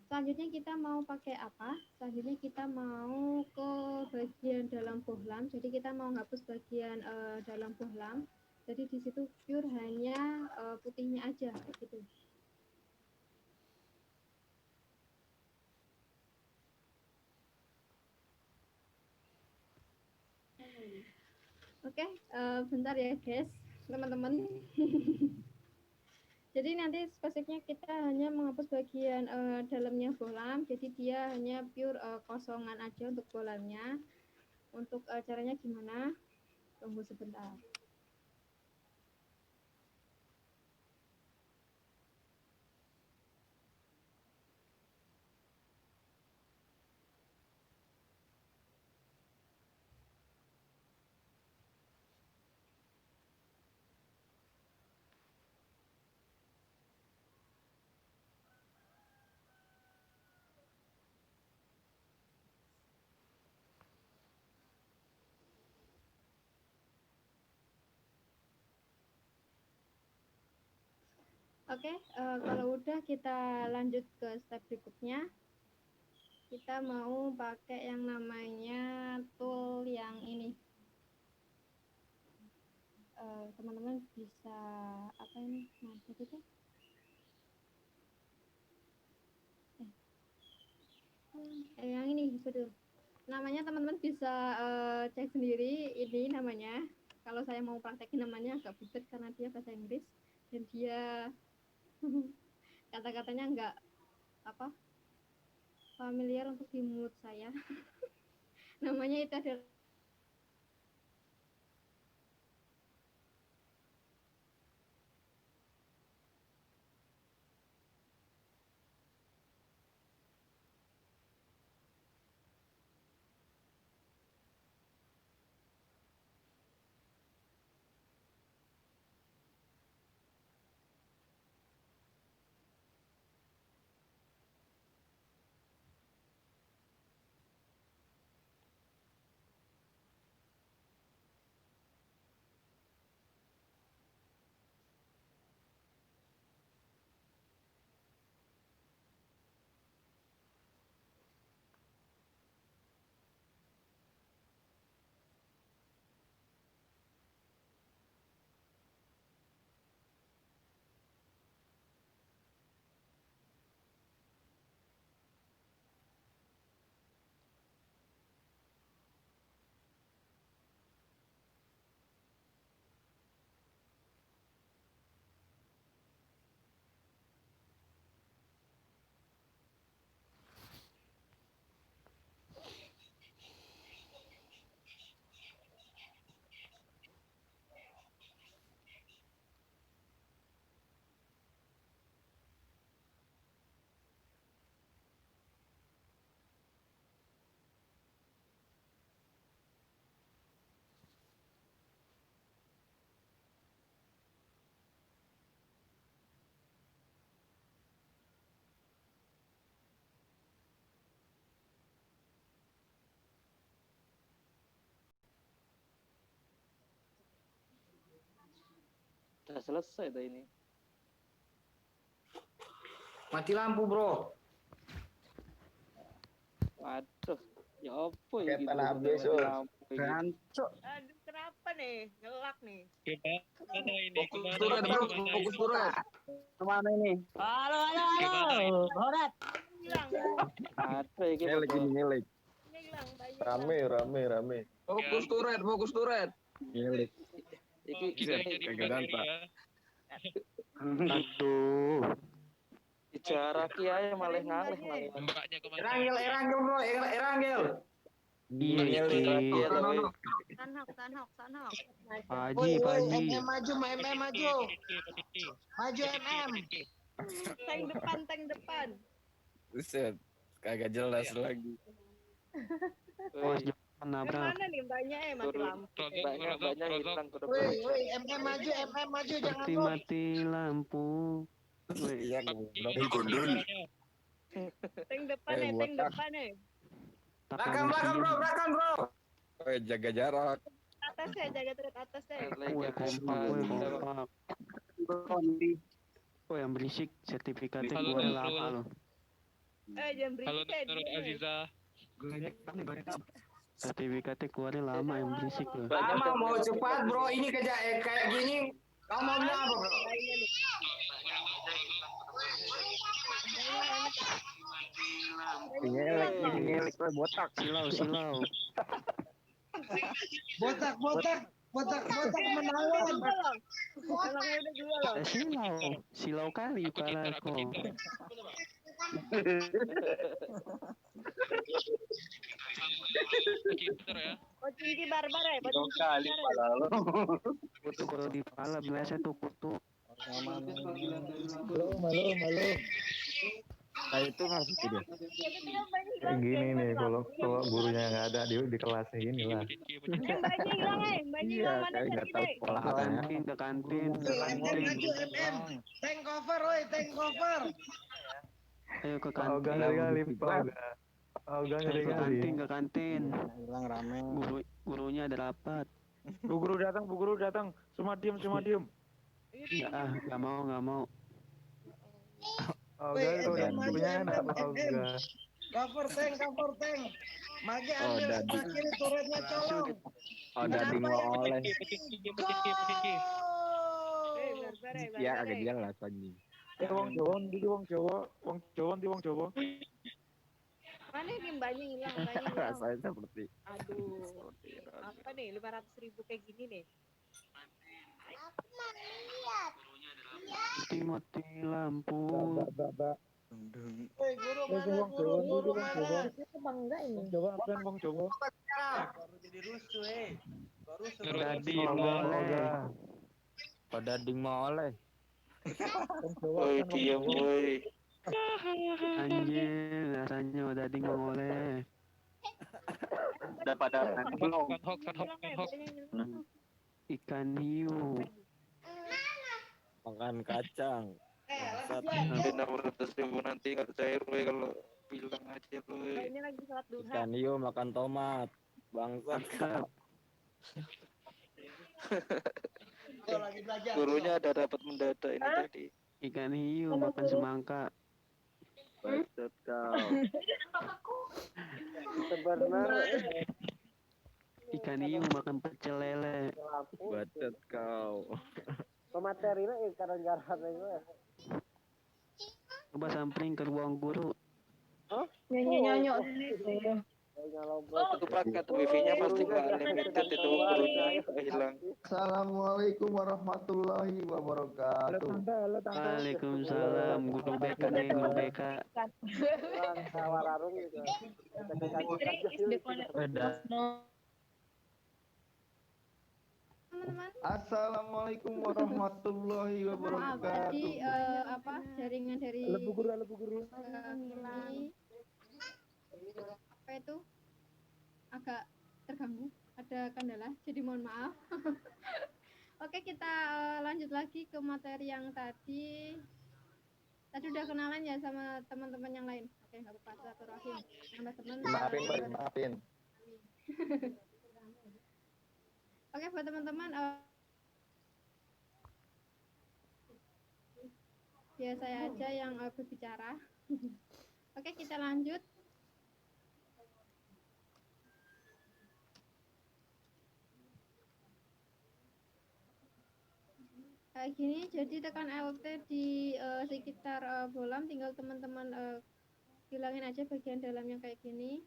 Selanjutnya kita mau pakai apa? Selanjutnya kita mau ke bagian dalam bohlam. Jadi kita mau hapus bagian dalam bohlam. Jadi di situ pure hanya putihnya aja gitu. Oke, bentar ya guys, teman-teman. Jadi nanti spesifiknya kita hanya menghapus bagian dalamnya bohlam. Jadi dia hanya pure kosongan aja untuk bohlamnya. Untuk caranya gimana? Tunggu sebentar. Oke, kalau udah kita lanjut ke step berikutnya. Kita mau pakai yang namanya tool yang ini. Teman-teman bisa apa ini? Nah, itu yang ini betul. Namanya teman-teman bisa cek sendiri ini namanya. Kalau saya mau praktekin namanya agak ribet karena dia bahasa Inggris dan dia kata-katanya nggak apa familiar untuk di mulut saya. Namanya itu adalah Udah selesai tuh ini. Mati lampu, Bro. Waduh, ya apa ya Kayak gitu tanah mati abis, Sur. lampu kayak gitu. Gancok. Aduh, kenapa nih? Ngelak nih. Kemana ini? Fokus Kemana turret, ini? Bro. Kemana Fokus ini? turret. Kemana ini? Halo, Gimana ini? Horat. Hilang. Ada ya gitu. Ngelek ini, ngelek. Hilang, banyak. Rame. Fokus turret, fokus turret. Ngelek. Iki Kita yang jadi Kagak pemain dampak. ya. aduh. Dijaraki aja malah ngalih malah. Mbaknya kemana? Erangel, Bro. Erangel. Iya, Dijaraki ya No, no, tapi no. Sanhok. Paji, Paji. MM maju. Maju MM. Tank depan. Buset. Kagak jelas lagi. Awas Woi, jangan nabrak. Mana nih mbaknya mati lampu. banyak hilang ke depan. MM maju, jangan Mati lampu. Woi, Iya, Ini gondol. Tank depan Belakang, Bro. Jaga jarak. Atasnya, jaga turret atasnya. woi kompak. Woi yang berisik sertifikatnya Halo, keluar halo. lama loh. Jangan Halo, berisik Dr. Aziza. Sertifikatnya keluarnya lama yang berisik loh. Lama mau cepat, Bro. Ini kayak gini. Kamu maunya apa, Bro? Ngelek, botak. Silau. Botak menawan. Silau kali Aku cheater, aku parako. cheater. Aku cheater ya. Pochinki barbar ya, Kali pala lo. Kutu kalau di pala biasa tuh kutu. Malu. Nah, itu masuk dia. Gini nih, kalau gurunya nggak ada di kelasnya gini lah. Mbaknya hilang mbaknya hilang mana Kayak nggak tahu tadi? sekolah Ke kantin. Tank cover. Ayo ke Oga kantin. kali, Oga Ayo ke kali. kantin. Hilang rame. Gurunya ada rapat. Bu guru datang. Semua diem. Nggak mau. Oga udah punya anak Oga. Cover tank. Mage ambil sebelah kiri turretnya colong. Dading mau oleh. Petinggi. Barbar Ya agak jelas lagi. Wong Jawa. Mana nih mbaknya hilang, Rasanya seperti Aduh. Apa nih 500.000 kayak gini nih? Mati lampu. Woi, guru mana? Itu bangga ini. Wong Jawa. Dading boleh. Dading mau oleh. Woi, diam woi. Anjir, rasanya dading boleh. Dapat belum? Sanhok. Ikan hiu. Makan kacang. Nanti 600.000 nanti nggak cair woi kalau bilang aja woi. Ini lagi sholat duha. Ikan hiu makan tomat. Bangsat. Gurunya ada dapat mendadak ini tadi. Ikan hiu makan semangka. Bacot kau. Sebenarnya Ikan hiu makan pecel lele. Bacot kau. materinya ikan-ikan itu. Coba sampling ke ruang guru. Nyanyi. Itu paket wifi-nya pasti nggak unlimited itu gurunya hilang. Assalamualaikum warahmatullahi wabarakatuh. Waalaikumsalam. Guru BK nih, guru BK. Sawararung gitu. Teman-teman, Assalamualaikum warahmatullahi maaf wabarakatuh. tadi jaringan dari kami apa itu agak terganggu, ada kendala, jadi mohon maaf. Oke, kita lanjut lagi ke materi yang tadi. Tadi udah kenalan ya sama teman-teman yang lain. Oke, nggak apa-apa, silaturahim. Nama teman. Maafin. Oke, buat teman-teman Ya saya aja yang berbicara. Oke, kita lanjut. Kayak gini, jadi tekan Alt di sekitar bolam, tinggal teman-teman hilangin aja bagian dalamnya kayak gini.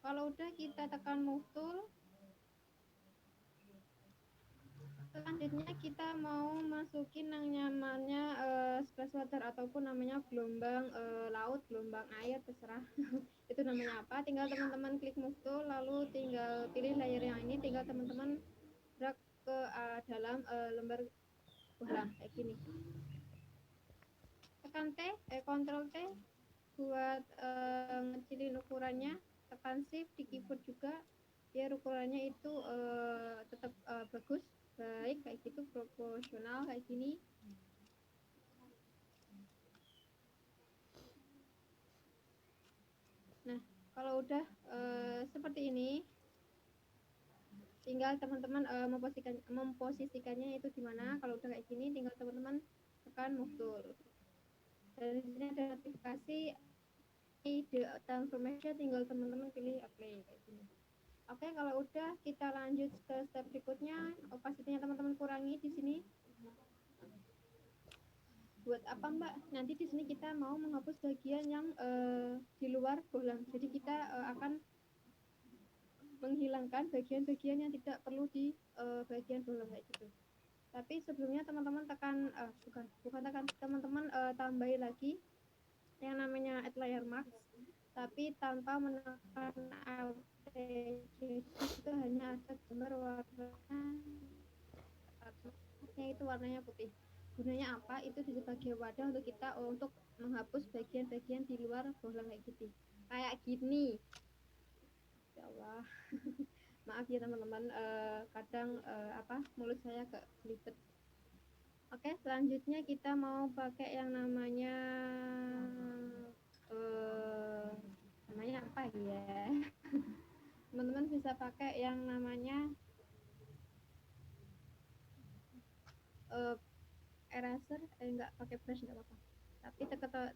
Kalau udah kita tekan move tool. Selanjutnya kita mau masukin yang nyamannya splash water ataupun namanya gelombang laut, gelombang air, terserah itu namanya apa. Tinggal teman-teman klik move tool, lalu tinggal pilih layer yang ini, tinggal teman-teman drag ke dalam lembar bola kayak gini. Tekan T, Ctrl T buat ngecilin ukurannya. Tekan Shift di keyboard juga biar ukurannya itu tetap bagus, baik kayak gitu, proporsional kayak gini. Nah, kalau udah seperti ini, tinggal teman-teman memposisikannya itu gimana. Kalau udah kayak gini, tinggal teman-teman tekan move tool. Dari sini ada notifikasi ide transformation, tinggal teman-teman pilih apply kayak gini. Oke, kalau udah kita lanjut ke step berikutnya. Opacity-nya teman-teman kurangi di sini. Buat apa Mbak? Nanti di sini kita mau menghapus bagian yang di luar bohlam. Jadi kita akan menghilangkan bagian-bagian yang tidak perlu di bagian bohlam kayak gitu. Tapi sebelumnya teman-teman tekan bukan tekan, teman-teman tambahin lagi yang namanya add layer mask, tapi tanpa menekan Alt. Jadi itu hanya ada gambar warnanya itu warnanya putih. Gunanya apa? Itu sebagai wadah untuk kita untuk menghapus bagian-bagian di luar bohlam kayak gitu. Kayak gini. Ya Allah. Maaf ya teman-teman, kadang mulut saya agak belibet. Oke, selanjutnya kita mau pakai yang namanya apa ya? Teman-teman bisa pakai yang namanya eraser, enggak pakai brush enggak apa-apa. Tapi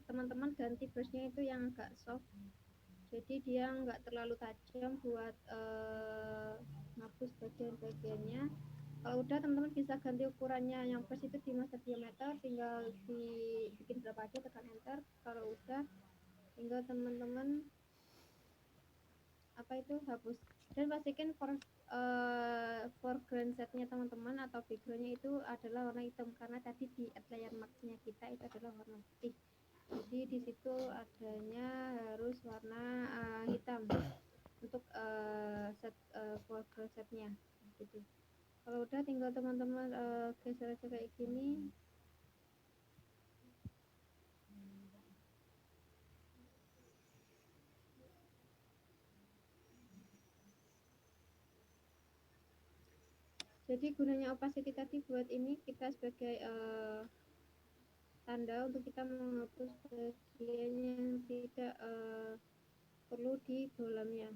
teman-teman ganti brushnya itu yang agak soft. Jadi dia enggak terlalu tajam buat ngapus bagian-bagiannya. Kalau udah teman-teman bisa ganti ukurannya, yang brush itu di master diameter, tinggal dibikin berapa aja, tekan enter. Kalau udah tinggal teman-teman hapus, dan pastikan foreground setnya teman-teman atau backgroundnya itu adalah warna hitam, karena tadi di add layer mask-nya kita itu adalah warna putih. Jadi di situ adanya harus warna hitam untuk set foreground setnya gitu. Kalau udah tinggal teman-teman geser aja kayak gini. Jadi gunanya opacity tadi buat ini kita sebagai tanda untuk kita menghapus bagian yang tidak perlu di bolamnya.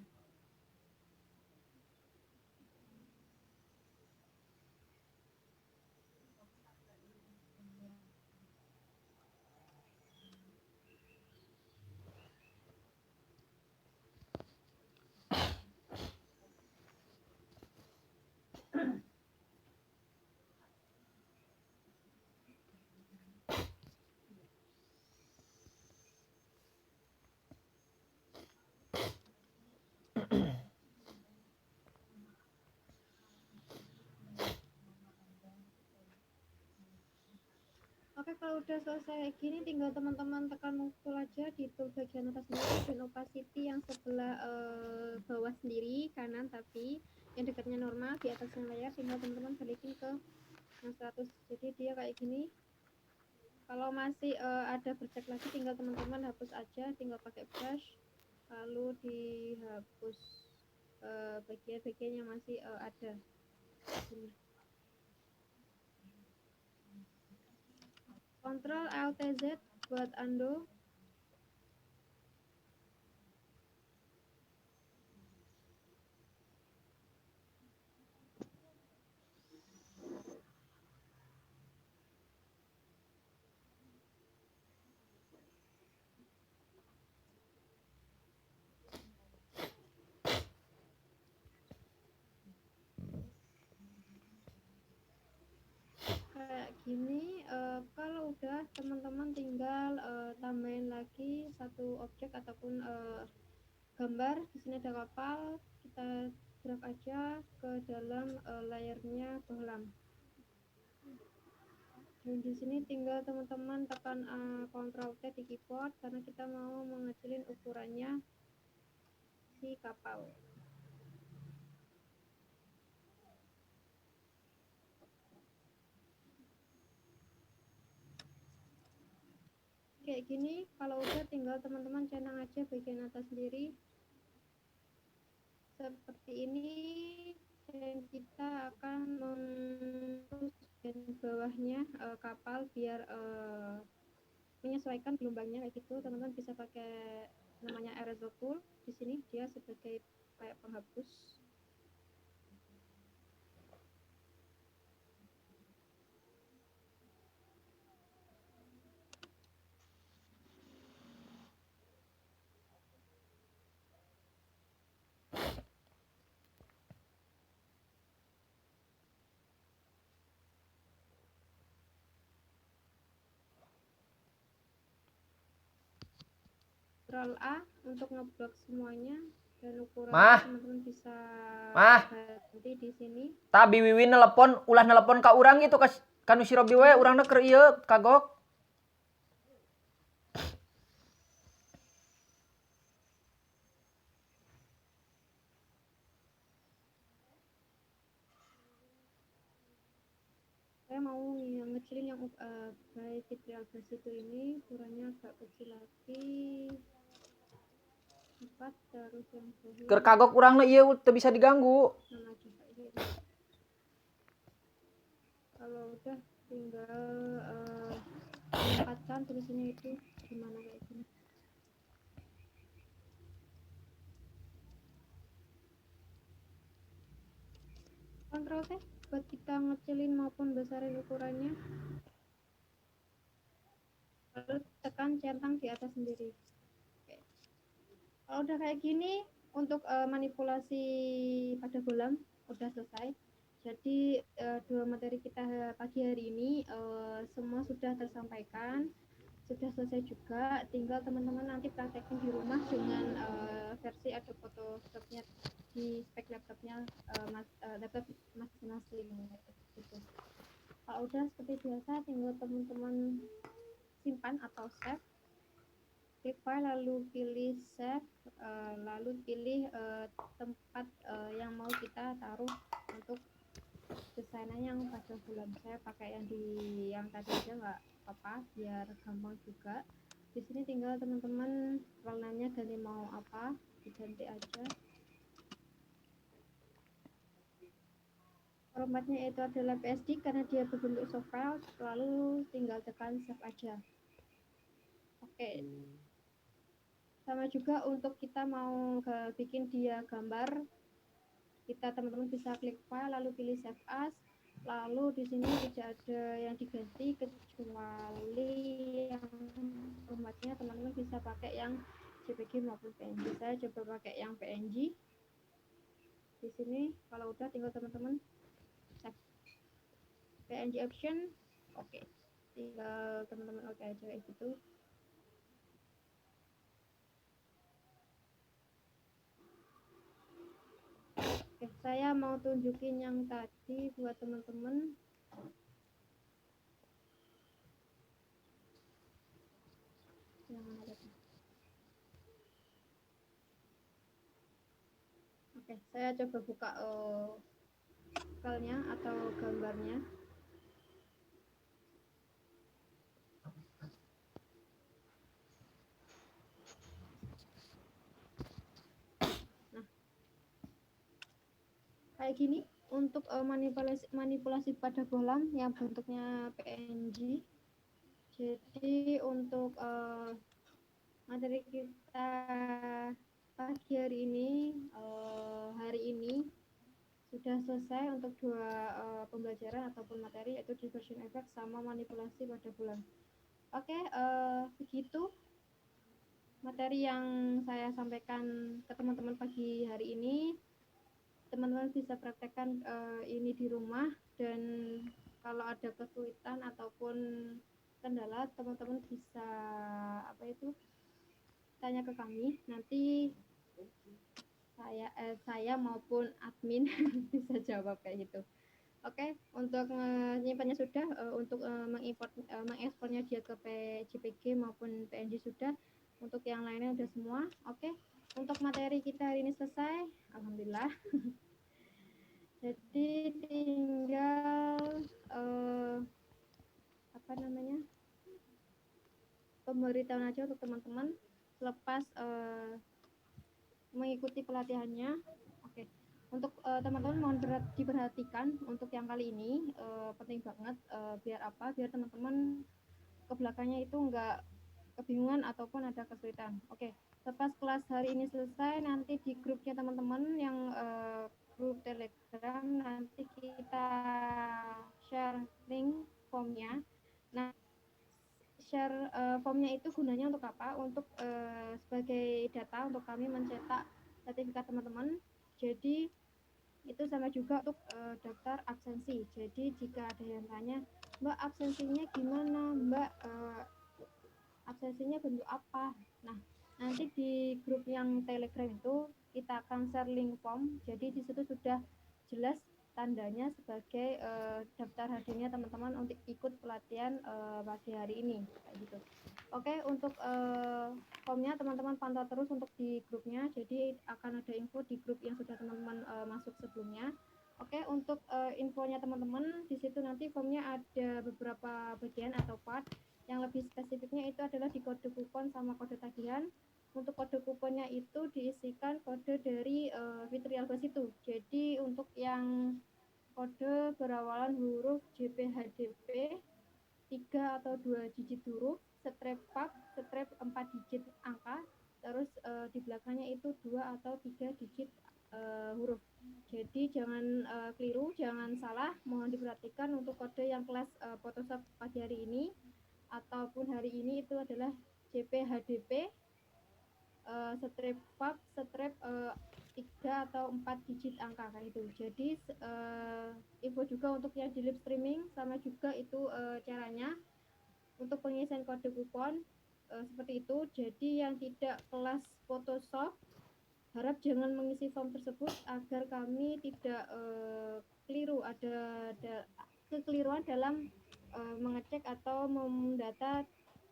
Oke, kalau udah selesai kayak gini, tinggal teman-teman tekan move tool aja di tool bagian atas sendiri, dan opacity yang sebelah bawah sendiri kanan, tapi yang dekatnya normal di atasnya layar, tinggal teman-teman balikin ke yang 100. Jadi dia kayak gini. Kalau masih ada bercak lagi, tinggal teman-teman hapus aja, tinggal pakai brush, lalu dihapus bagian-bagian yang masih ada. Gini. Ctrl Alt Z buat undo. objek ataupun gambar. Di sini ada kapal, kita drag aja ke dalam layarnya bohlam. Dan di sini tinggal teman-teman tekan Ctrl T di keyboard karena kita mau mengecilin ukurannya si kapal. Kayak gini, kalau udah tinggal teman-teman centang aja bagian atas sendiri seperti ini, dan kita akan mengurus bagian bawahnya kapal biar menyesuaikan gelombangnya kayak gitu. Teman-teman bisa pakai namanya eraser tool. Di sini dia sebagai kayak penghapus. Ctrl A untuk ngeblok semuanya, dan ukurannya teman-teman bisa ganti di sini. Tapi Wiwin nelpon, ulah nelpon ka urang gitu kanu si Robi we, urang keur ieu kagok. Saya mau yang ngecilin yang by Fitri Albas itu ini, ukurannya agak kecil lagi. 4 terus yang Keur kagok urang ieu teu bisa diganggu. Nah, coba ini. Kalau udah tinggal menempatkan tulisannya itu gimana kayak gini. Ctrl T buat kita ngecilin maupun besarin ukurannya. Lalu tekan centang di atas sendiri. Oke. Kalau udah kayak gini, untuk manipulasi pada bohlam udah selesai. Jadi dua materi kita pagi hari ini semua sudah tersampaikan, sudah selesai juga. Tinggal teman-teman nanti praktekin di rumah dengan versi ada Photoshopnya di spek laptopnya laptop masing-masing gitu. Kalau udah seperti biasa, tinggal teman-teman simpan atau save. Klik file lalu pilih save, lalu pilih tempat yang mau kita taruh untuk desainnya yang pada bulan. Saya pakai yang tadi aja nggak apa-apa biar gampang juga. Di sini tinggal teman-teman warnanya ganti mau apa, diganti aja. Formatnya itu adalah PSD karena dia berbentuk soft file, lalu tinggal tekan save aja. Oke. Sama juga untuk kita mau bikin dia gambar, kita teman-teman bisa klik file lalu pilih save as, lalu di sini tidak ada yang diganti kecuali yang formatnya teman-teman bisa pakai yang JPG maupun PNG. Saya coba pakai yang PNG. Di sini kalau udah tinggal teman-teman save PNG option. Oke. Tinggal teman-teman oke aja kayak gitu. Oke, saya mau tunjukin yang tadi buat teman-teman. Oke, saya coba buka filenya atau gambarnya. Kayak gini untuk manipulasi pada bohlam yang bentuknya PNG. Jadi untuk materi kita pagi hari ini sudah selesai untuk dua pembelajaran ataupun materi, yaitu diversion effect sama manipulasi pada bohlam. Oke, begitu materi yang saya sampaikan ke teman-teman pagi hari ini. Teman-teman bisa praktekkan ini di rumah, dan kalau ada kesulitan ataupun kendala, teman-teman bisa tanya ke kami, nanti saya maupun admin bisa jawab kayak gitu. Oke, untuk menyimpannya sudah, untuk mengekspornya dia ke JPG maupun PNG sudah, untuk yang lainnya udah semua. Oke, untuk materi kita hari ini selesai, alhamdulillah. Jadi tinggal pemberitahuan aja untuk teman-teman selepas mengikuti pelatihannya. Oke, untuk teman-teman mohon diperhatikan untuk yang kali ini penting banget, biar apa? Biar teman-teman ke belakangnya itu nggak kebingungan ataupun ada kesulitan. Oke, lepas kelas hari ini selesai, nanti di grupnya teman-teman yang grup Telegram nanti kita share link formnya. Nah, share formnya itu gunanya untuk apa? Untuk sebagai data untuk kami mencetak sertifikat teman-teman. Jadi itu sama juga untuk daftar absensi. Jadi jika ada yang tanya, Mbak absensinya gimana? Mbak absensinya bentuk apa? Nah, nanti di grup yang Telegram itu kita akan share link form. Jadi di situ sudah jelas tandanya sebagai daftar hadirnya teman-teman untuk ikut pelatihan pagi hari ini kayak gitu. Oke, untuk formnya teman-teman pantau terus untuk di grupnya. Jadi akan ada info di grup yang sudah teman-teman masuk sebelumnya. Oke, untuk infonya teman-teman di situ nanti formnya ada beberapa bagian atau part. Yang lebih spesifiknya itu adalah di kode kupon sama kode tagihan. Untuk kode kuponnya itu diisikan kode dari Fitri Albas itu. Jadi untuk yang kode berawalan huruf JPHDP 3 atau 2 digit huruf, strap pak, strap 4 digit angka, terus di belakangnya itu 2 atau 3 digit huruf. Jadi jangan keliru, jangan salah, mohon diperhatikan untuk kode yang kelas Photoshop pagi hari ini ataupun hari ini itu adalah JPHDP strap pub, strap 3 atau 4 digit angka kayak itu. Jadi info juga untuk yang di live streaming sama juga itu caranya untuk pengisian kode kupon seperti itu. Jadi yang tidak kelas Photoshop harap jangan mengisi form tersebut agar kami tidak keliru, ada kekeliruan dalam mengecek atau mendata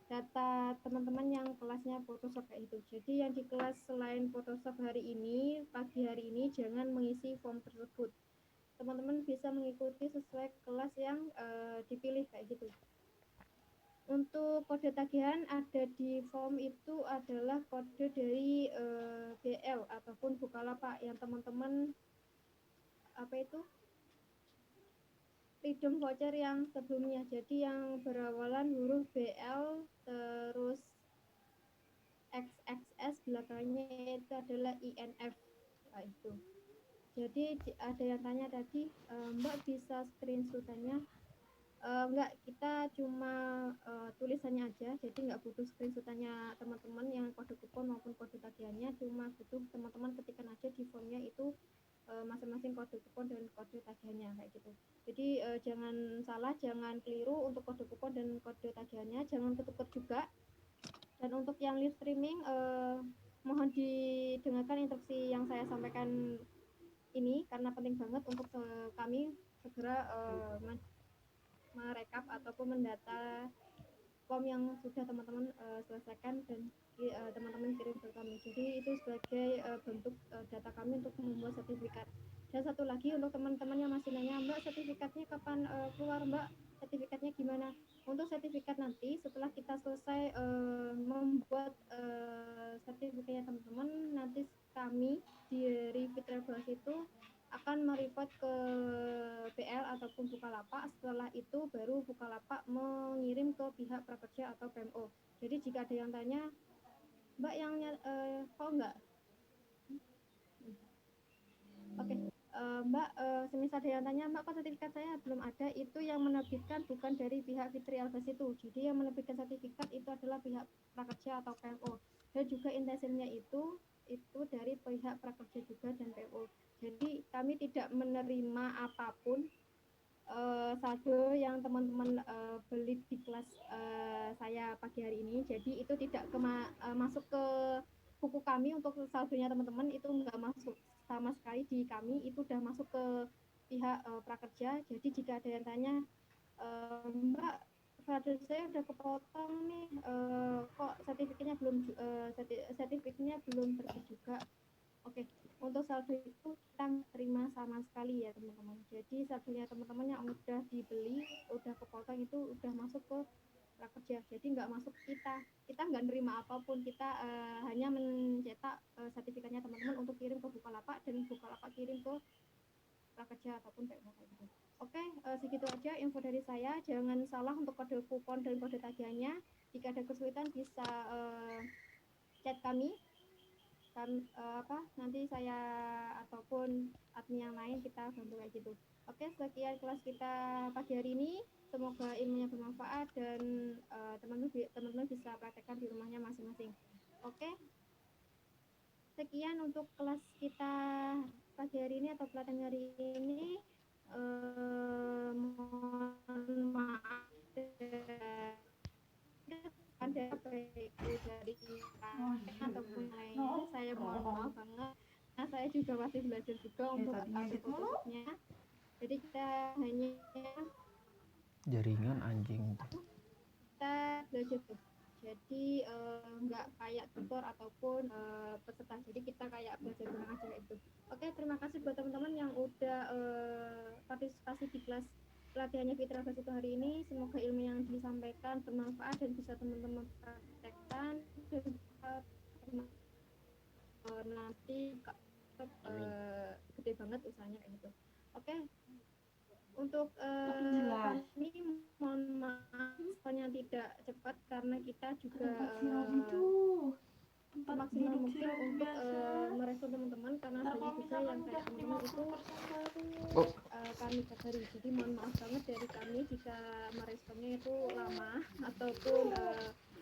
data teman-teman yang kelasnya Photoshop kayak itu. Jadi yang di kelas selain Photoshop hari ini, pagi hari ini jangan mengisi form tersebut. Teman-teman bisa mengikuti sesuai kelas yang dipilih kayak gitu. Untuk kode tagihan ada di form itu adalah kode dari BL ataupun Bukalapak yang teman-teman Freedom voucher yang sebelumnya. Jadi yang berawalan huruf BL terus XXS belakangnya itu adalah INF. Nah, itu. Jadi ada yang tanya tadi, Mbak bisa screenshotannya? Enggak, kita cuma tulisannya aja, jadi nggak butuh screenshotannya teman-teman yang kode kupon maupun kode tagihannya, cuma butuh teman-teman ketikkan aja di formnya itu masing-masing kode kupon dan kode tagihannya kayak gitu. Jadi jangan salah, jangan keliru untuk kode kupon dan kode tagihannya, jangan ketukar juga. Dan untuk yang live streaming mohon didengarkan instruksi yang saya sampaikan ini karena penting banget untuk kami segera merekap ataupun mendata form yang sudah teman-teman selesaikan dan teman-teman kirim ke kami. Jadi itu sebagai bentuk data kami untuk membuat sertifikat. Dan satu lagi untuk teman-teman yang masih nanya, Mbak sertifikatnya kapan keluar, Mbak? Sertifikatnya gimana? Untuk sertifikat nanti setelah kita selesai membuat sertifikatnya teman-teman, nanti kami dari Fitri Albas itu akan mereport ke BL ataupun Bukalapak. Setelah itu baru Bukalapak mengirim ke pihak prakerja atau PMO. Jadi jika ada yang tanya, Mbak yang kok enggak? Oke. Mbak, semisal ada yang tanya, Mbak kok sertifikat saya belum ada, itu yang menerbitkan bukan dari pihak Fitri Albas itu. Jadi yang menerbitkan sertifikat itu adalah pihak prakerja atau PMO. Dan juga intensinya itu dari pihak prakerja juga dan PMO. Jadi kami tidak menerima apapun saldo yang teman-teman beli di kelas saya pagi hari ini. Jadi itu tidak masuk ke buku kami untuk saldonya teman-teman, itu nggak masuk sama sekali di kami, itu udah masuk ke pihak prakerja. Jadi jika ada yang tanya, Mbak, saldo saya udah kepotong nih, kok sertifikatnya belum terbit juga. Oke, untuk saldo itu kita nggak terima sama sekali ya teman-teman. Jadi saldonya teman-teman yang udah dibeli, udah kepotong itu udah masuk ke prakerja. Jadi nggak masuk kita nggak nerima apapun. Kita hanya mencetak sertifikatnya teman-teman untuk kirim ke Bukalapak, dan Bukalapak kirim ke prakerja ataupun PMK gitu. Oke, segitu aja info dari saya. Jangan salah untuk kode kupon dan kode tagihannya. Jika ada kesulitan bisa chat kami. Nanti saya ataupun admin yang lain kita bantu kayak gitu. Oke, sekian kelas kita pagi hari ini. Semoga ilmunya bermanfaat dan teman-teman bisa praktekkan di rumahnya masing-masing. Oke, sekian untuk kelas kita pagi hari ini atau pelatihan hari ini. Mohon maaf ada baik dari ataupun lainnya, saya mohon maaf banget. Nah, saya juga masih belajar juga untuk atur-aturnya. Jadi kita hanya Jaringan anjing itu. kita belajar tuh. Jadi nggak kayak tutor ataupun peserta. Jadi kita kayak belajar bareng aja kayak itu. Oke, terima kasih buat teman-teman yang udah partisipasi di kelas pelatihannya Fitra Basitu hari ini. Semoga ilmu yang disampaikan bermanfaat dan bisa teman-teman praktekkan dan nanti gede banget usahanya kayak gitu. Oke, untuk kami mohon maaf soalnya tidak cepat karena kita juga semaksimal mungkin untuk merespon teman-teman, karena banyak juga yang kayak teman-teman itu kami kabari. Jadi mohon maaf banget dari kami jika meresponnya itu lama ataupun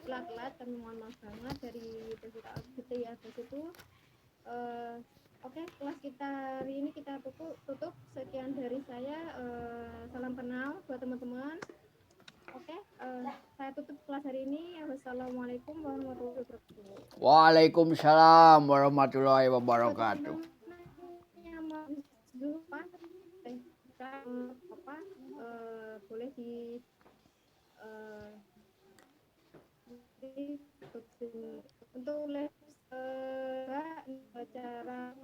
telat. Kami mohon maaf banget dari peserta ya itu. Oke, kelas kita hari ini kita tutup. Sekian dari saya, salam kenal buat teman-teman. Oke, saya tutup kelas hari ini. Wassalamualaikum warahmatullahi wabarakatuh. Waalaikumsalam warahmatullahi wabarakatuh. Boleh untuk live cara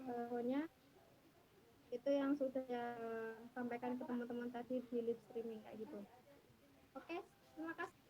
itu yang sudah saya sampaikan ke teman-teman tadi di live streaming kayak gitu. Oke, terima kasih.